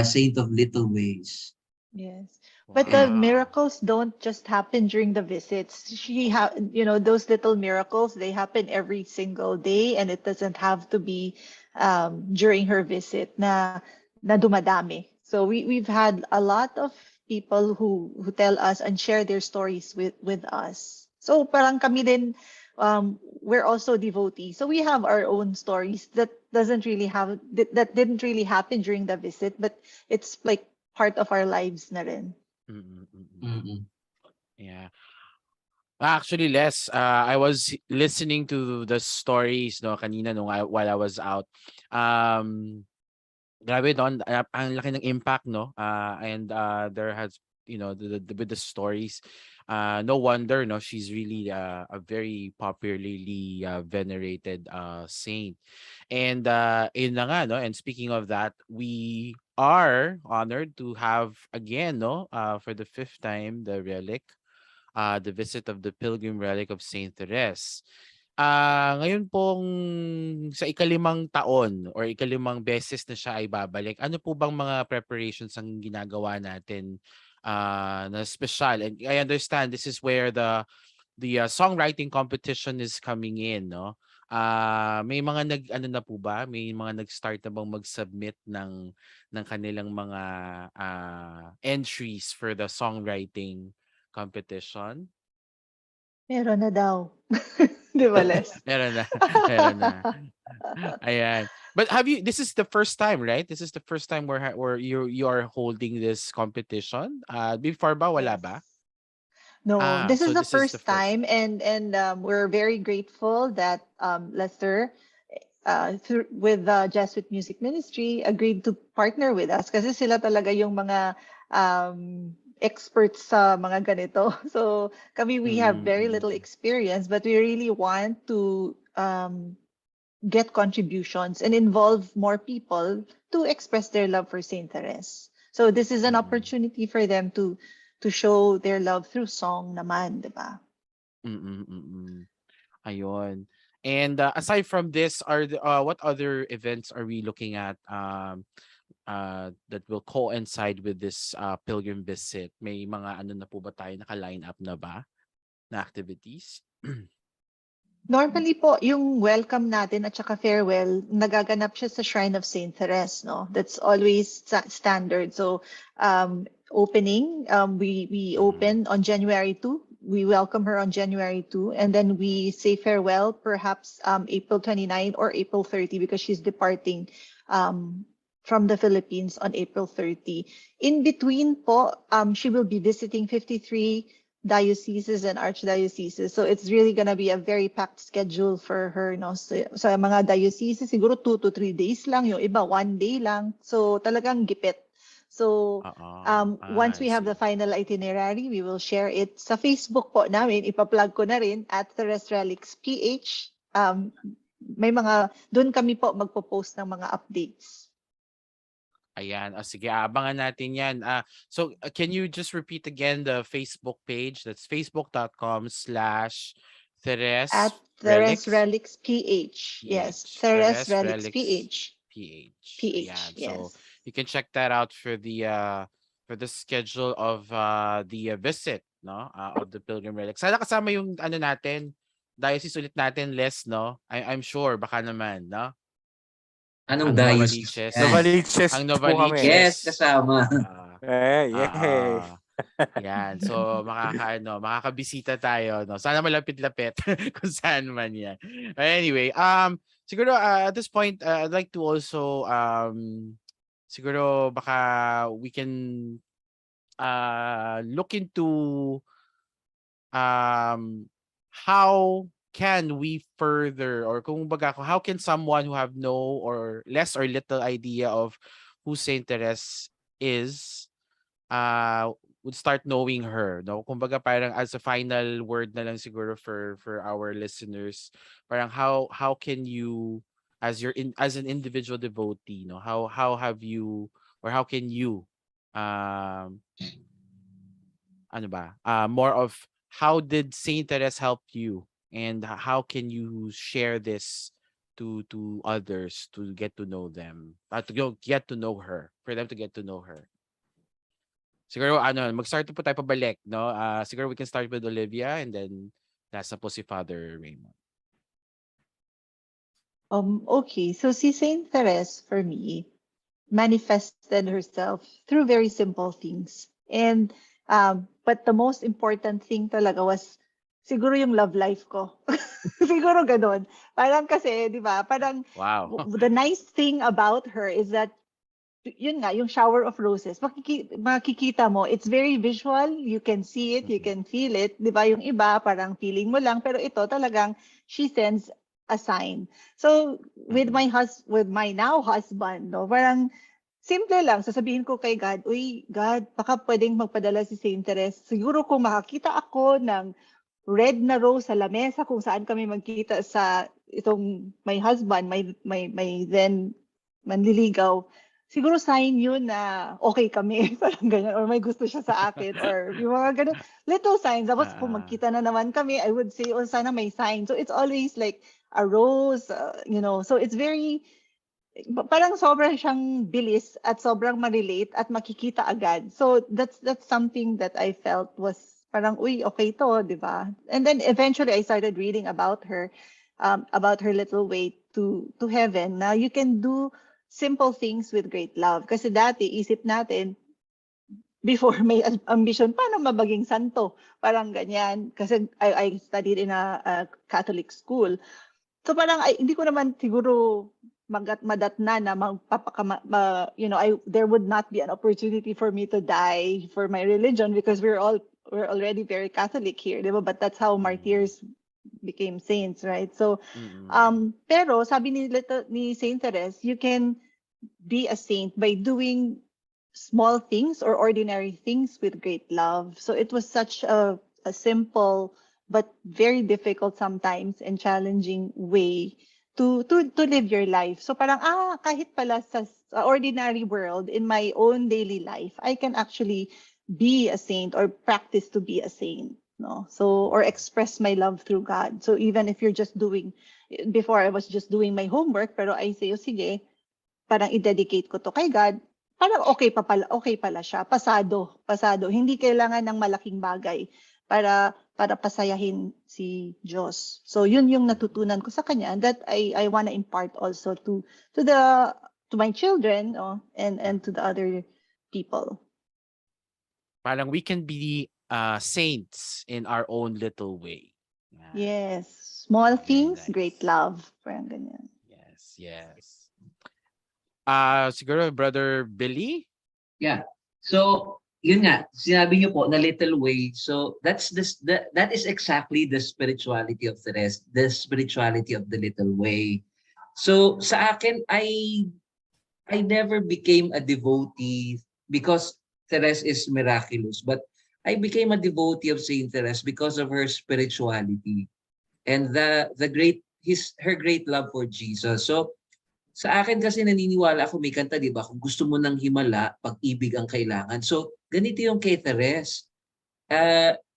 saint of little ways. Yes. But the miracles don't just happen during the visits. Those little miracles, they happen every single day, and it doesn't have to be during her visit na dumadami. So we've had a lot of people who tell us and share their stories with us. So parang kami din, we're also devotees. So we have our own stories that didn't really happen during the visit, but it's like part of our lives na rin. Yeah. Actually, Les, I was listening to the stories kanina while I was out. Grabe doon, ang laki ng impact and there has with the stories, no wonder she's really a very popularly venerated saint. And yun na nga, and speaking of that, we are honored to have again for the 5th time the relic, the visit of the pilgrim relic of Saint Therese. Ngayon pong sa ika-5 taon or ika-5 beses na siya ay babalik, ano po bang mga preparations ang ginagawa natin na special? And I understand this is where the songwriting competition is coming in, no? May mga may mga nag-start na bang mag-submit ng kanilang mga entries for the songwriting competition? Meron na daw. Di ba, Les? Meron na. Meron na. Ayan. But this is the first time, right? This is the first time where you are holding this competition? Before ba, wala ba? No, this So is the this is the first first. time, and we're very grateful that Lester, with the Jesuit Music Ministry, agreed to partner with us kasi sila talaga yung mga experts sa mga ganito. So kami, we have very little experience, but we really want to get contributions and involve more people to express their love for Saint Therese. So this is an opportunity for them to show their love through song naman, di ba? Ayun. And aside from this, what other events are we looking at that will coincide with this pilgrim visit? May mga ano na po ba tayo naka-line up na ba na activities? Normally po, yung welcome natin at saka farewell, nagaganap siya sa Shrine of Saint Therese, no? That's always standard. So, opening, we open on January 2. We welcome her on January 2, and then we say farewell perhaps April 29 or April 30 because she's departing from the Philippines on April 30. In between po, she will be visiting 53 dioceses and archdioceses. So it's really gonna be a very packed schedule for her, no? So, sa mga dioceses, siguro 2 to 3 days lang. Yung iba, 1 day lang. So talagang gipit. So once we have the final itinerary, we will share it sa Facebook po namin. Ipa-plug ko na rin at Therese Relics PH. May mga, doon kami po magpo-post ng mga updates. Ayan. Sige, abangan natin yan. So, can you just repeat again the Facebook page? That's facebook.com/Therese At Therese Relics PH. Yes, Therese Relics PH. Ayan. Yes. So, you can check that out for the schedule of the visit, no? Of the Pilgrim Relics. Sana kasama yung ano natin, diocese ulit natin, Les, no? I'm sure, baka naman, no? Anong Ang diocese? Novaliches. Novaliches Ang po kami. Novaliches. Yes, kasama. Yay. Yan. So makakabisita tayo, no. Sana malapit-lapit kung saan man yan. But anyway, siguro at this point I'd like to also siguro baka we can look into how can we further, or kung baga, how can someone who have no or less or little idea of who Saint Therese is would start knowing her, no? Kumbaga parang as a final word na lang siguro for our listeners, parang how can you as an individual devotee, no? How have you, or how can you more of how did Saint Therese help you, and how can you share this to others to get to know them, to get to know her, for them to get to know her? Siguro mag-start po tayo pabalik, no? Siguro we can start with Olivia, and then nasa po si Father Raymond. Okay, so si Saint Therese for me manifested herself through very simple things, and but the most important thing talaga was siguro yung love life ko. Siguro ganun. Parang kasi, di ba, parang Wow. the nice thing about her is that yun nga, yung shower of roses, makikita mo, it's very visual, you can see it, you can feel it, di ba? Yung iba, parang feeling mo lang, pero ito talagang, she sends a sign. So, with my now husband, no, parang, simple lang, sasabihin ko kay God, uy, God, baka pwedeng magpadala si Saint Therese. Siguro kung makakita ako ng red na rose sa lamesa kung saan kami magkita sa itong my husband, my then manliligaw, siguro sign yun na okay kami, parang ganyan, or may gusto siya sa akin, or yung mga ganun, little signs. Tapos kung magkita na naman kami, I would say, oh, sana may sign. So it's always like a rose, so it's very, parang sobrang siyang bilis at sobrang ma-relate at makikita agad. So that's something that I felt was parang, uy, okay to, di ba? And then eventually I started reading about her little way to heaven. Now you can do simple things with great love. Kasi dati, isip natin, before may ambition, paano mabaging santo? Parang ganyan. Kasi I studied in a Catholic school. So parang hindi ko naman siguro madatna na there would not be an opportunity for me to die for my religion because we're already very Catholic here, di ba? But that's how martyrs became saints, right? So pero sabi ni Saint Therese, you can be a saint by doing small things or ordinary things with great love. So it was such a simple but very difficult sometimes and challenging way to live your life. So parang kahit pala sa ordinary world, in my own daily life, I can actually be a saint or practice to be a saint, no? So, or express my love through God. So even if you're just before I was just doing my homework, pero I say, sige, parang i-dedicate ko to kay God, parang okay pala siya, pasado. Hindi kailangan ng malaking bagay para pasayahin si Diyos. So yun yung natutunan ko sa kanya, and that I want to impart also to my children, and to the other people. Parang we can be saints in our own little way. Yes, small things, nice. great love. Parang ganyan. Yes. Siguro Brother Billy? Yeah. So, yun nga, sinabi niyo po na little way. So, that is exactly the spirituality of Therese, the spirituality of the little way. So, sa akin, I never became a devotee because Therese is miraculous, but I became a devotee of Saint Therese because of her spirituality and her great love for Jesus. So, sa akin kasi naniniwala ako, may kanta, di ba? Kung gusto mo ng himala, pag-ibig ang kailangan. So, ganito yung kay Therese.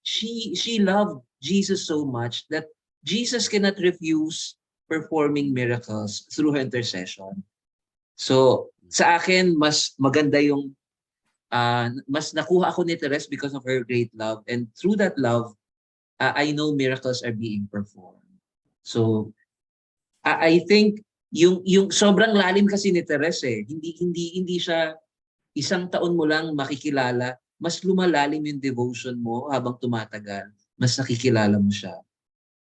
She loved Jesus so much that Jesus cannot refuse performing miracles through her intercession. So, sa akin, mas maganda yung mas nakuha ako ni Therese because of her great love. And through that love, I know miracles are being performed. So, I think yung sobrang lalim kasi ni Therese hindi siya isang taon mo lang makikilala, mas lumalalim yung devotion mo habang tumatagal, mas nakikilala mo siya.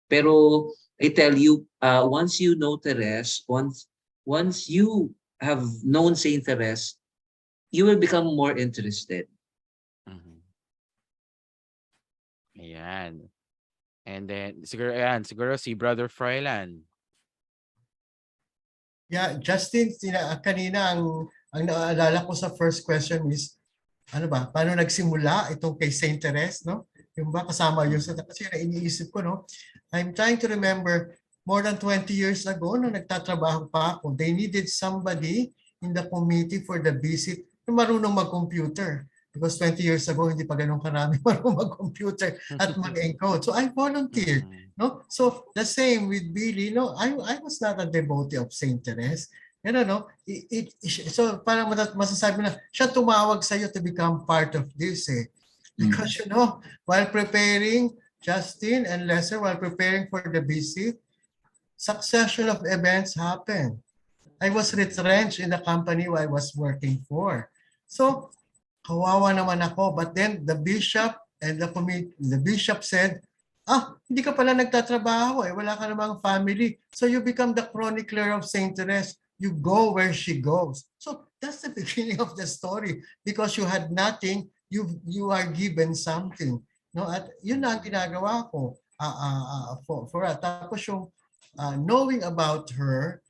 Pero I tell you, once you know Therese, once you have known Saint Therese, you will become more interested. Ayan. And then siguro si Brother Froilan. Yeah, Justin, kanina ang naalala ko sa first question is, paano nagsimula itong kay Saint Therese, no? Yung ba kasama yun sa, kasi iniisip ko, no? I'm trying to remember, more than 20 years ago, nung nagtatrabaho pa ako, they needed somebody in the committee for the visit na marunong mag-computer. Because 20 years ago, hindi pa ganun karami marunong mag-computer at mag-encode. So I volunteered. No? So the same with Billy. No, I was not a devotee of Saint Therese. So parang masasabi na siya tumawag sa iyo to become part of this because while preparing Justin and Lester, while preparing for the visit, succession of events happened. I was retrenched in the company I was working for. So kawawa naman ako, but then the bishop and the bishop said, hindi ka pala nagtatrabaho wala ka namang family. So you become the chronicler of Saint Therese. You go where she goes. So that's the beginning of the story. Because you had nothing, you are given something. No, at yun na ang ginagawa ko for tapos yung knowing about her,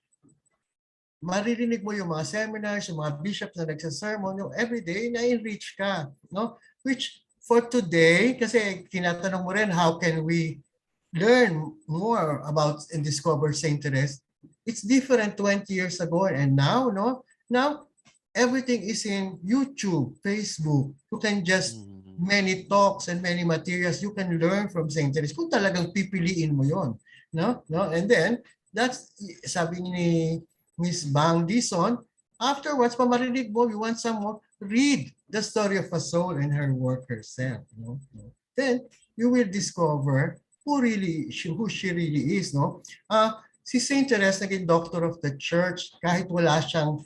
maririnig mo yung mga seminars, yung mga bishops na nagsasermon, every day na-enrich ka, no? Which for today, kasi tinatanong mo rin, how can we learn more about and discover Saint Therese? It's different 20 years ago and now, no? Now, everything is in YouTube, Facebook. You can just, many talks and many materials you can learn from Saint Therese kung talagang pipiliin mo yon, no? And then, that's, sabi ni Miss Bang Dizon, afterwards, pamarinig mo, you want some more, read the story of a soul and her work herself. No? Then you will discover who she really is. No? Si Saint Therese naging doctor of the church kahit wala siyang,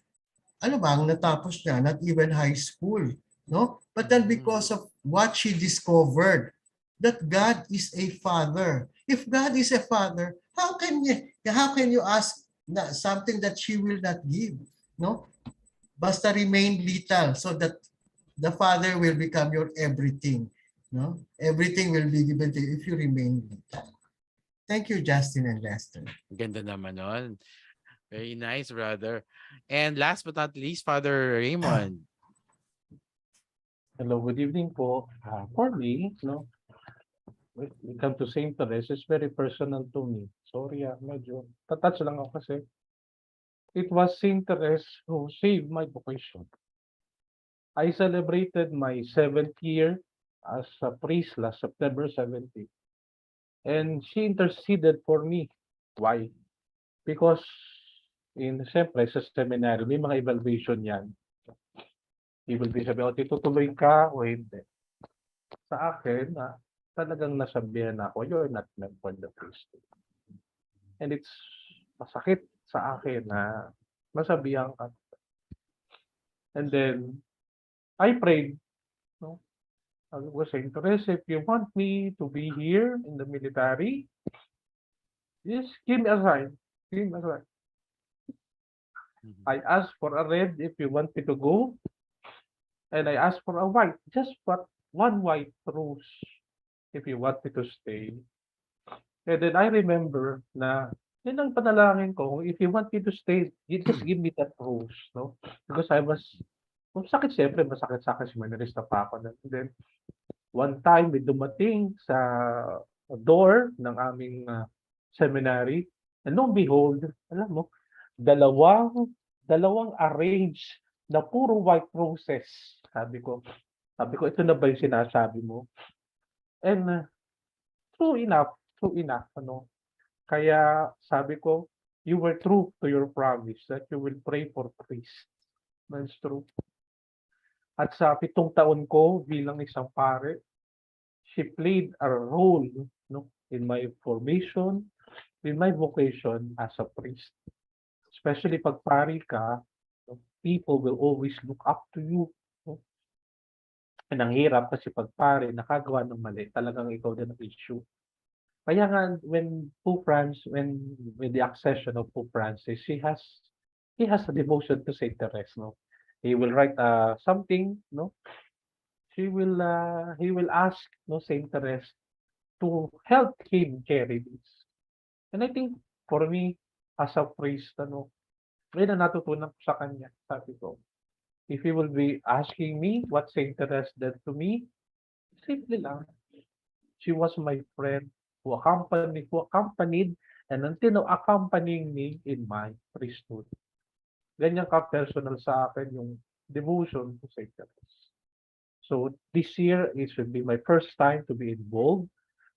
natapos niya, not even high school. no? But then because of what she discovered, that God is a father. If God is a father, how can you ask something that she will not give, no? Basta remain little so that the Father will become your everything. No? Everything will be given to you if you remain little. Thank you, Justin and Lester. Ganda naman nun. Very nice, brother. And last but not least, Father Raymond. Hello, good evening po. For me, no, when it comes to Saint Therese, it's very personal to me. Sorry, medyo tatouch lang ako kasi it was Saint Therese who saved my vocation. I celebrated my 7th year as a priest last September 17. And she interceded for me. Why? Because siyempre, sa seminary, may mga evaluation yan. He will be sabi, o tutuloy ka o hindi. Sa akin, talagang nasabihan ako, you're not meant for the priesthood. And it's masakit sa akin na masabihan ka. And then, I prayed. No? I was saying, Therese, if you want me to be here in the military, just give me a sign. Give me a sign. I asked for a red if you want me to go. And I asked for a white, just one white rose if you want me to stay. And then I remember na yun ang panalangin ko, if you want me to stay, you just give me that rose, no? Because I was, sakit siyempre, masakit sa akin, seminarista pa ako. And then, one time, may dumating sa door ng aming seminary, and lo and behold, alam mo, dalawang arranged na puro white roses. Sabi ko, ito na ba yung sinasabi mo? And true enough, ano. Kaya sabi ko, you were true to your promise that you will pray for priests. That's true. At sa 7 taon ko bilang isang pare, she played a role, no, in my formation, in my vocation as a priest. Especially pag pari ka, people will always look up to you. No? And ang hirap kasi pag pare, nakagawa ng mali, talagang ikaw din ang issue. Kaya nga, when with the accession of Pope Francis, he has a devotion to Saint Therese, no? He will write something, no? He will ask, no, Saint Therese to help him carry this. And I think for me as a priest, ano, may natutunan ko sa kanya. Sabi ko, if he will be asking me what Saint Therese did to me, simple lang. She was my friend who accompanied and until now accompanying me in my priesthood. Ganyan ka-personal sa akin yung devotion to Saint Therese. So this year, it should be my first time to be involved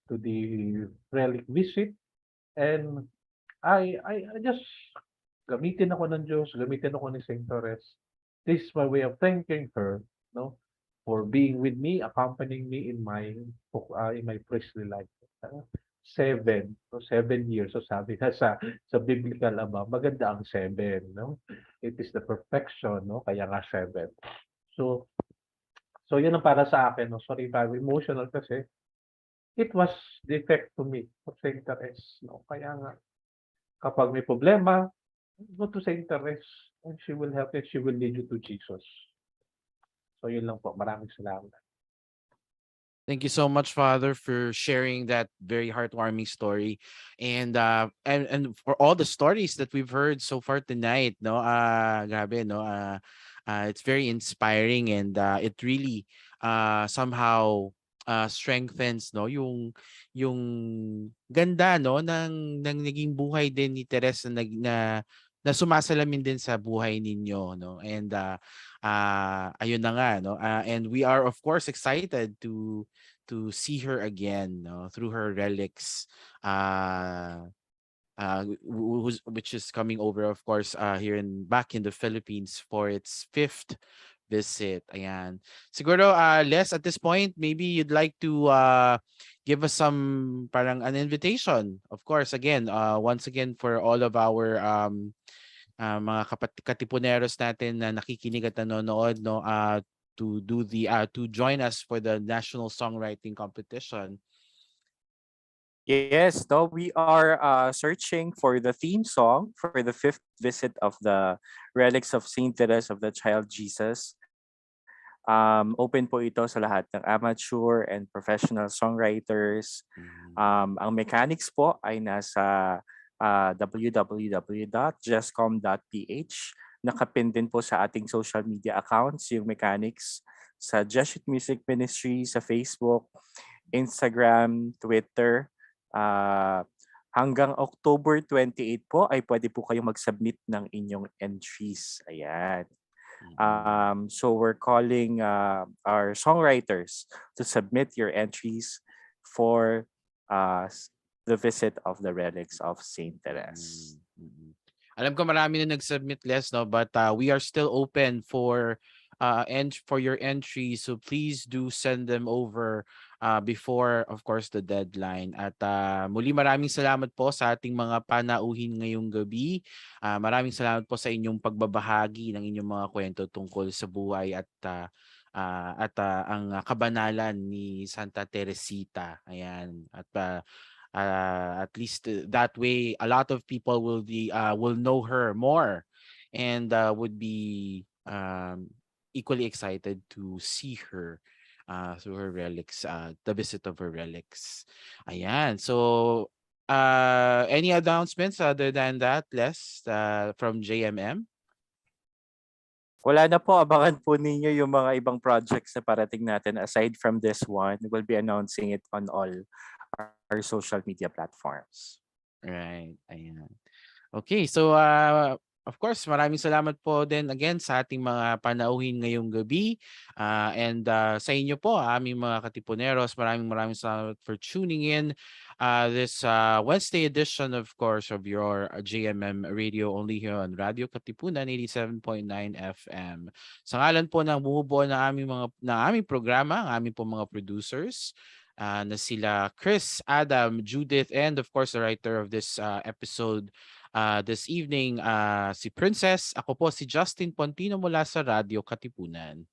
to the relic visit. And I just gamitin ako ng Diyos, gamitin ako ni Saint Therese. This is my way of thanking her, no, for being with me, accompanying me in my priestly life. 7 years. So sabi na sa biblical maganda ang 7, no? It is the perfection, no? Kaya nga 7. So yun ang para sa akin, no? Sorry, very emotional kasi it was the effect to me of Saint Therese, no? Kaya nga kapag may problema, go to Saint Therese and she will help you, she will lead you to Jesus. So yun lang po. Maraming salamat. Thank you so much, Father, for sharing that very heartwarming story, and for all the stories that we've heard so far tonight. No, grabe, no, it's very inspiring, and it really somehow strengthens, no, yung ganda, no, ng naging buhay din ni Therese na sumasalamin din sa buhay ninyo, no, and ayun na nga, no, and we are of course excited to see her again, no, through her relics, which is coming over, of course, back in the Philippines for its 5th visit. Ayan. Siguro, Les, at this point, maybe you'd like to give us some parang an invitation, of course, again, once again for all of our mga katipuneros natin na nakikinig at nanonood, no, to join us for the National Songwriting Competition. Yes, no, we are searching for the theme song for the fifth visit of the Relics of Saint Therese of the Child Jesus. Open po ito sa lahat ng amateur and professional songwriters. Ang mechanics po ay nasa www.jescom.ph. Nakapin din po sa ating social media accounts yung mechanics sa Jesuit Music Ministry sa Facebook, Instagram, Twitter. Hanggang October 28 po ay pwede po kayong mag-submit ng inyong entries. Ayan. So we're calling our songwriters to submit your entries for the visit of the Relics of Saint Therese. Alam ko marami na nag-submit, Les, no? But we are still open for your entries. So please do send them over before, of course, the deadline. At muli maraming salamat po sa ating mga panauhin ngayong gabi. Maraming salamat po sa inyong pagbabahagi ng inyong mga kwento tungkol sa buhay at ang kabanalan ni Santa Teresita. Ayan. At least that way, a lot of people will know her more and would be equally excited to see her through her relics, the visit of her relics. Ayan. So, any announcements other than that, Les, from JMM? Wala na po, abangan po ninyo yung mga ibang projects na parating natin. Aside from this one, we'll be announcing it on all our social media platforms. Right. Ayan. Okay, so of course, maraming salamat po din again sa ating mga panauhin ngayong gabi. And sa inyo po, aming mga Katipuneros, maraming salamat for tuning in this Wednesday edition, of course, of your JMM radio only here on Radyo Katipunan 87.9 FM. Sa ngalan po ng bumubuo ng aming programa, ang aming po mga producers, na sila Chris, Adam, Judith, and of course the writer of this episode this evening, si Princess. Ako po si Justin Pontino mula sa Radyo Katipunan.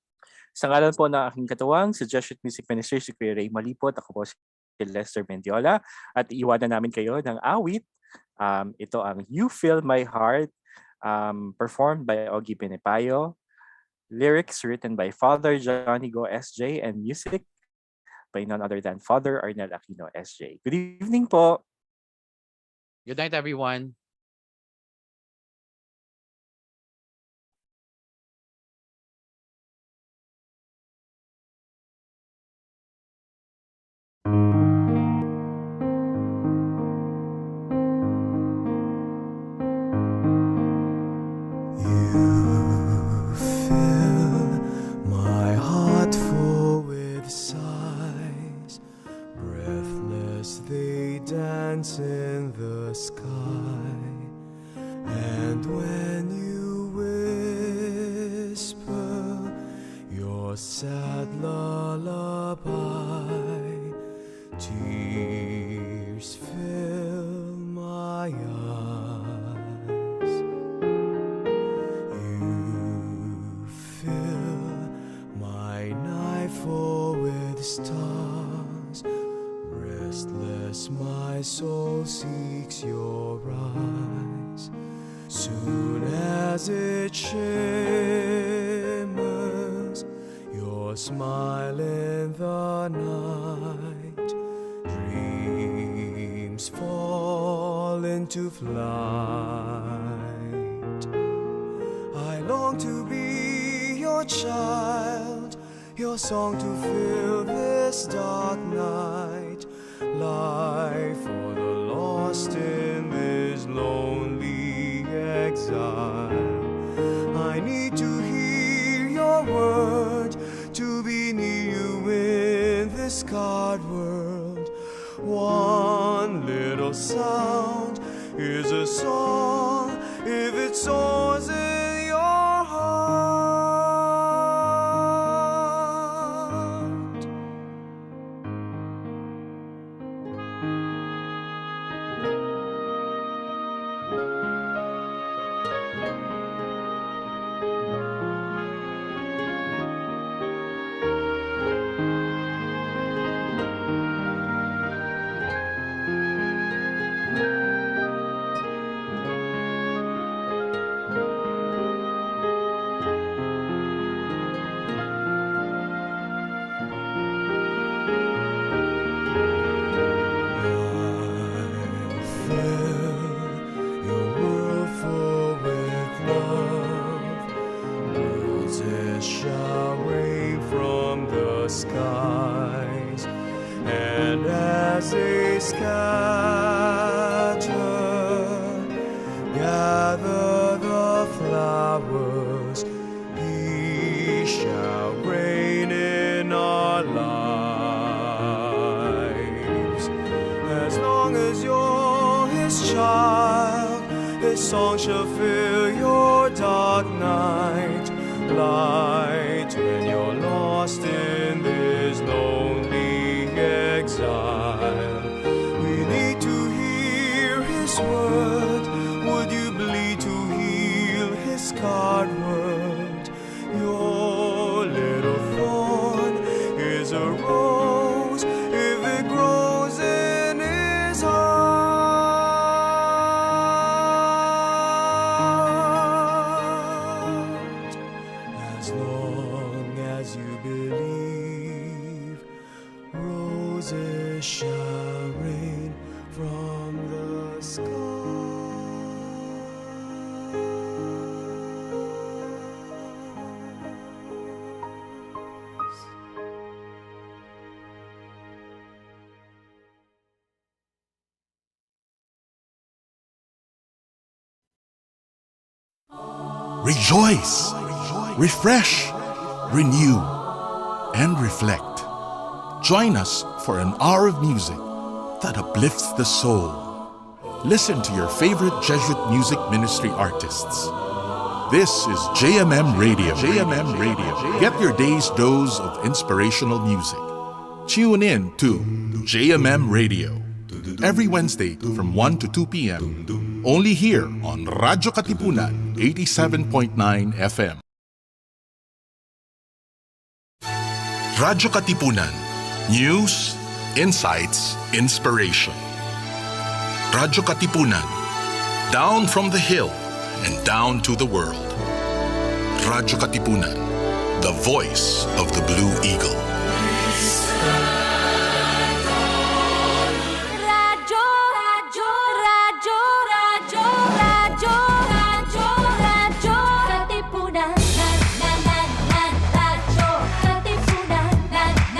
Sa ngalan po ng aking katuwang, sa Jesuit Music Ministry, si Kuya Raymond. Ako po si Lester Mendiola. At iwanan namin kayo ng awit. Ito ang You Fill My Heart, performed by Ogie Pinepayo. Lyrics written by Father Johnny Go SJ and music by none other than Father Arnel Aquino SJ. Good evening po. Good night, everyone. You fill my heart full with sighs, breathless they dance in the sky. And when you whisper your sad lullaby, tears fill my eyes. You fill my night full with stars, restless my soul seeks your eyes. Soon as it shimmers, your smile in the night, dreams fall into flight. I long to be your child, your song to fill this dark night. Life for the lost in this lonely exile. I need to hear your word, to be near you in this scarred world. One little sound is a song if it soars in your heart. fill your world full with love. Roses shall rain from the skies, and as they scatter, gather the flowers. He shall reign in our lives. As long as you're his child, his song shall fill your dark night. Light when you're lost in this lonely exile. We need to hear his word. Would you bleed to heal his scarred word? Your little thorn is a rose if it grows in his heart. As long as you believe, roses shall rain from the sky. Rejoice, refresh, renew, and reflect. Join us for an hour of music that uplifts the soul. Listen to your favorite Jesuit music ministry artists. This is JMM Radio. JMM Radio. Get your day's dose of inspirational music. Tune in to JMM Radio every Wednesday from 1 to 2 p.m. Only here on Radyo Katipunan 87.9 FM. Radyo Katipunan. News, insights, inspiration. Radyo Katipunan. Down from the hill and down to the world. Radyo Katipunan. The voice of the Blue Eagle. Radyo, radyo, radyo, radyo, radyo, radyo, radyo, Katipunan. Radyo, Katipunan. Radyo,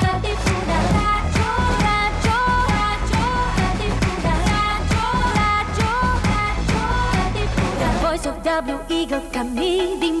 Katipunan. Radyo, radyo, radyo, Katipunan. Radyo, radyo, radyo, Katipunan. The voice of the Blue Eagle, kami din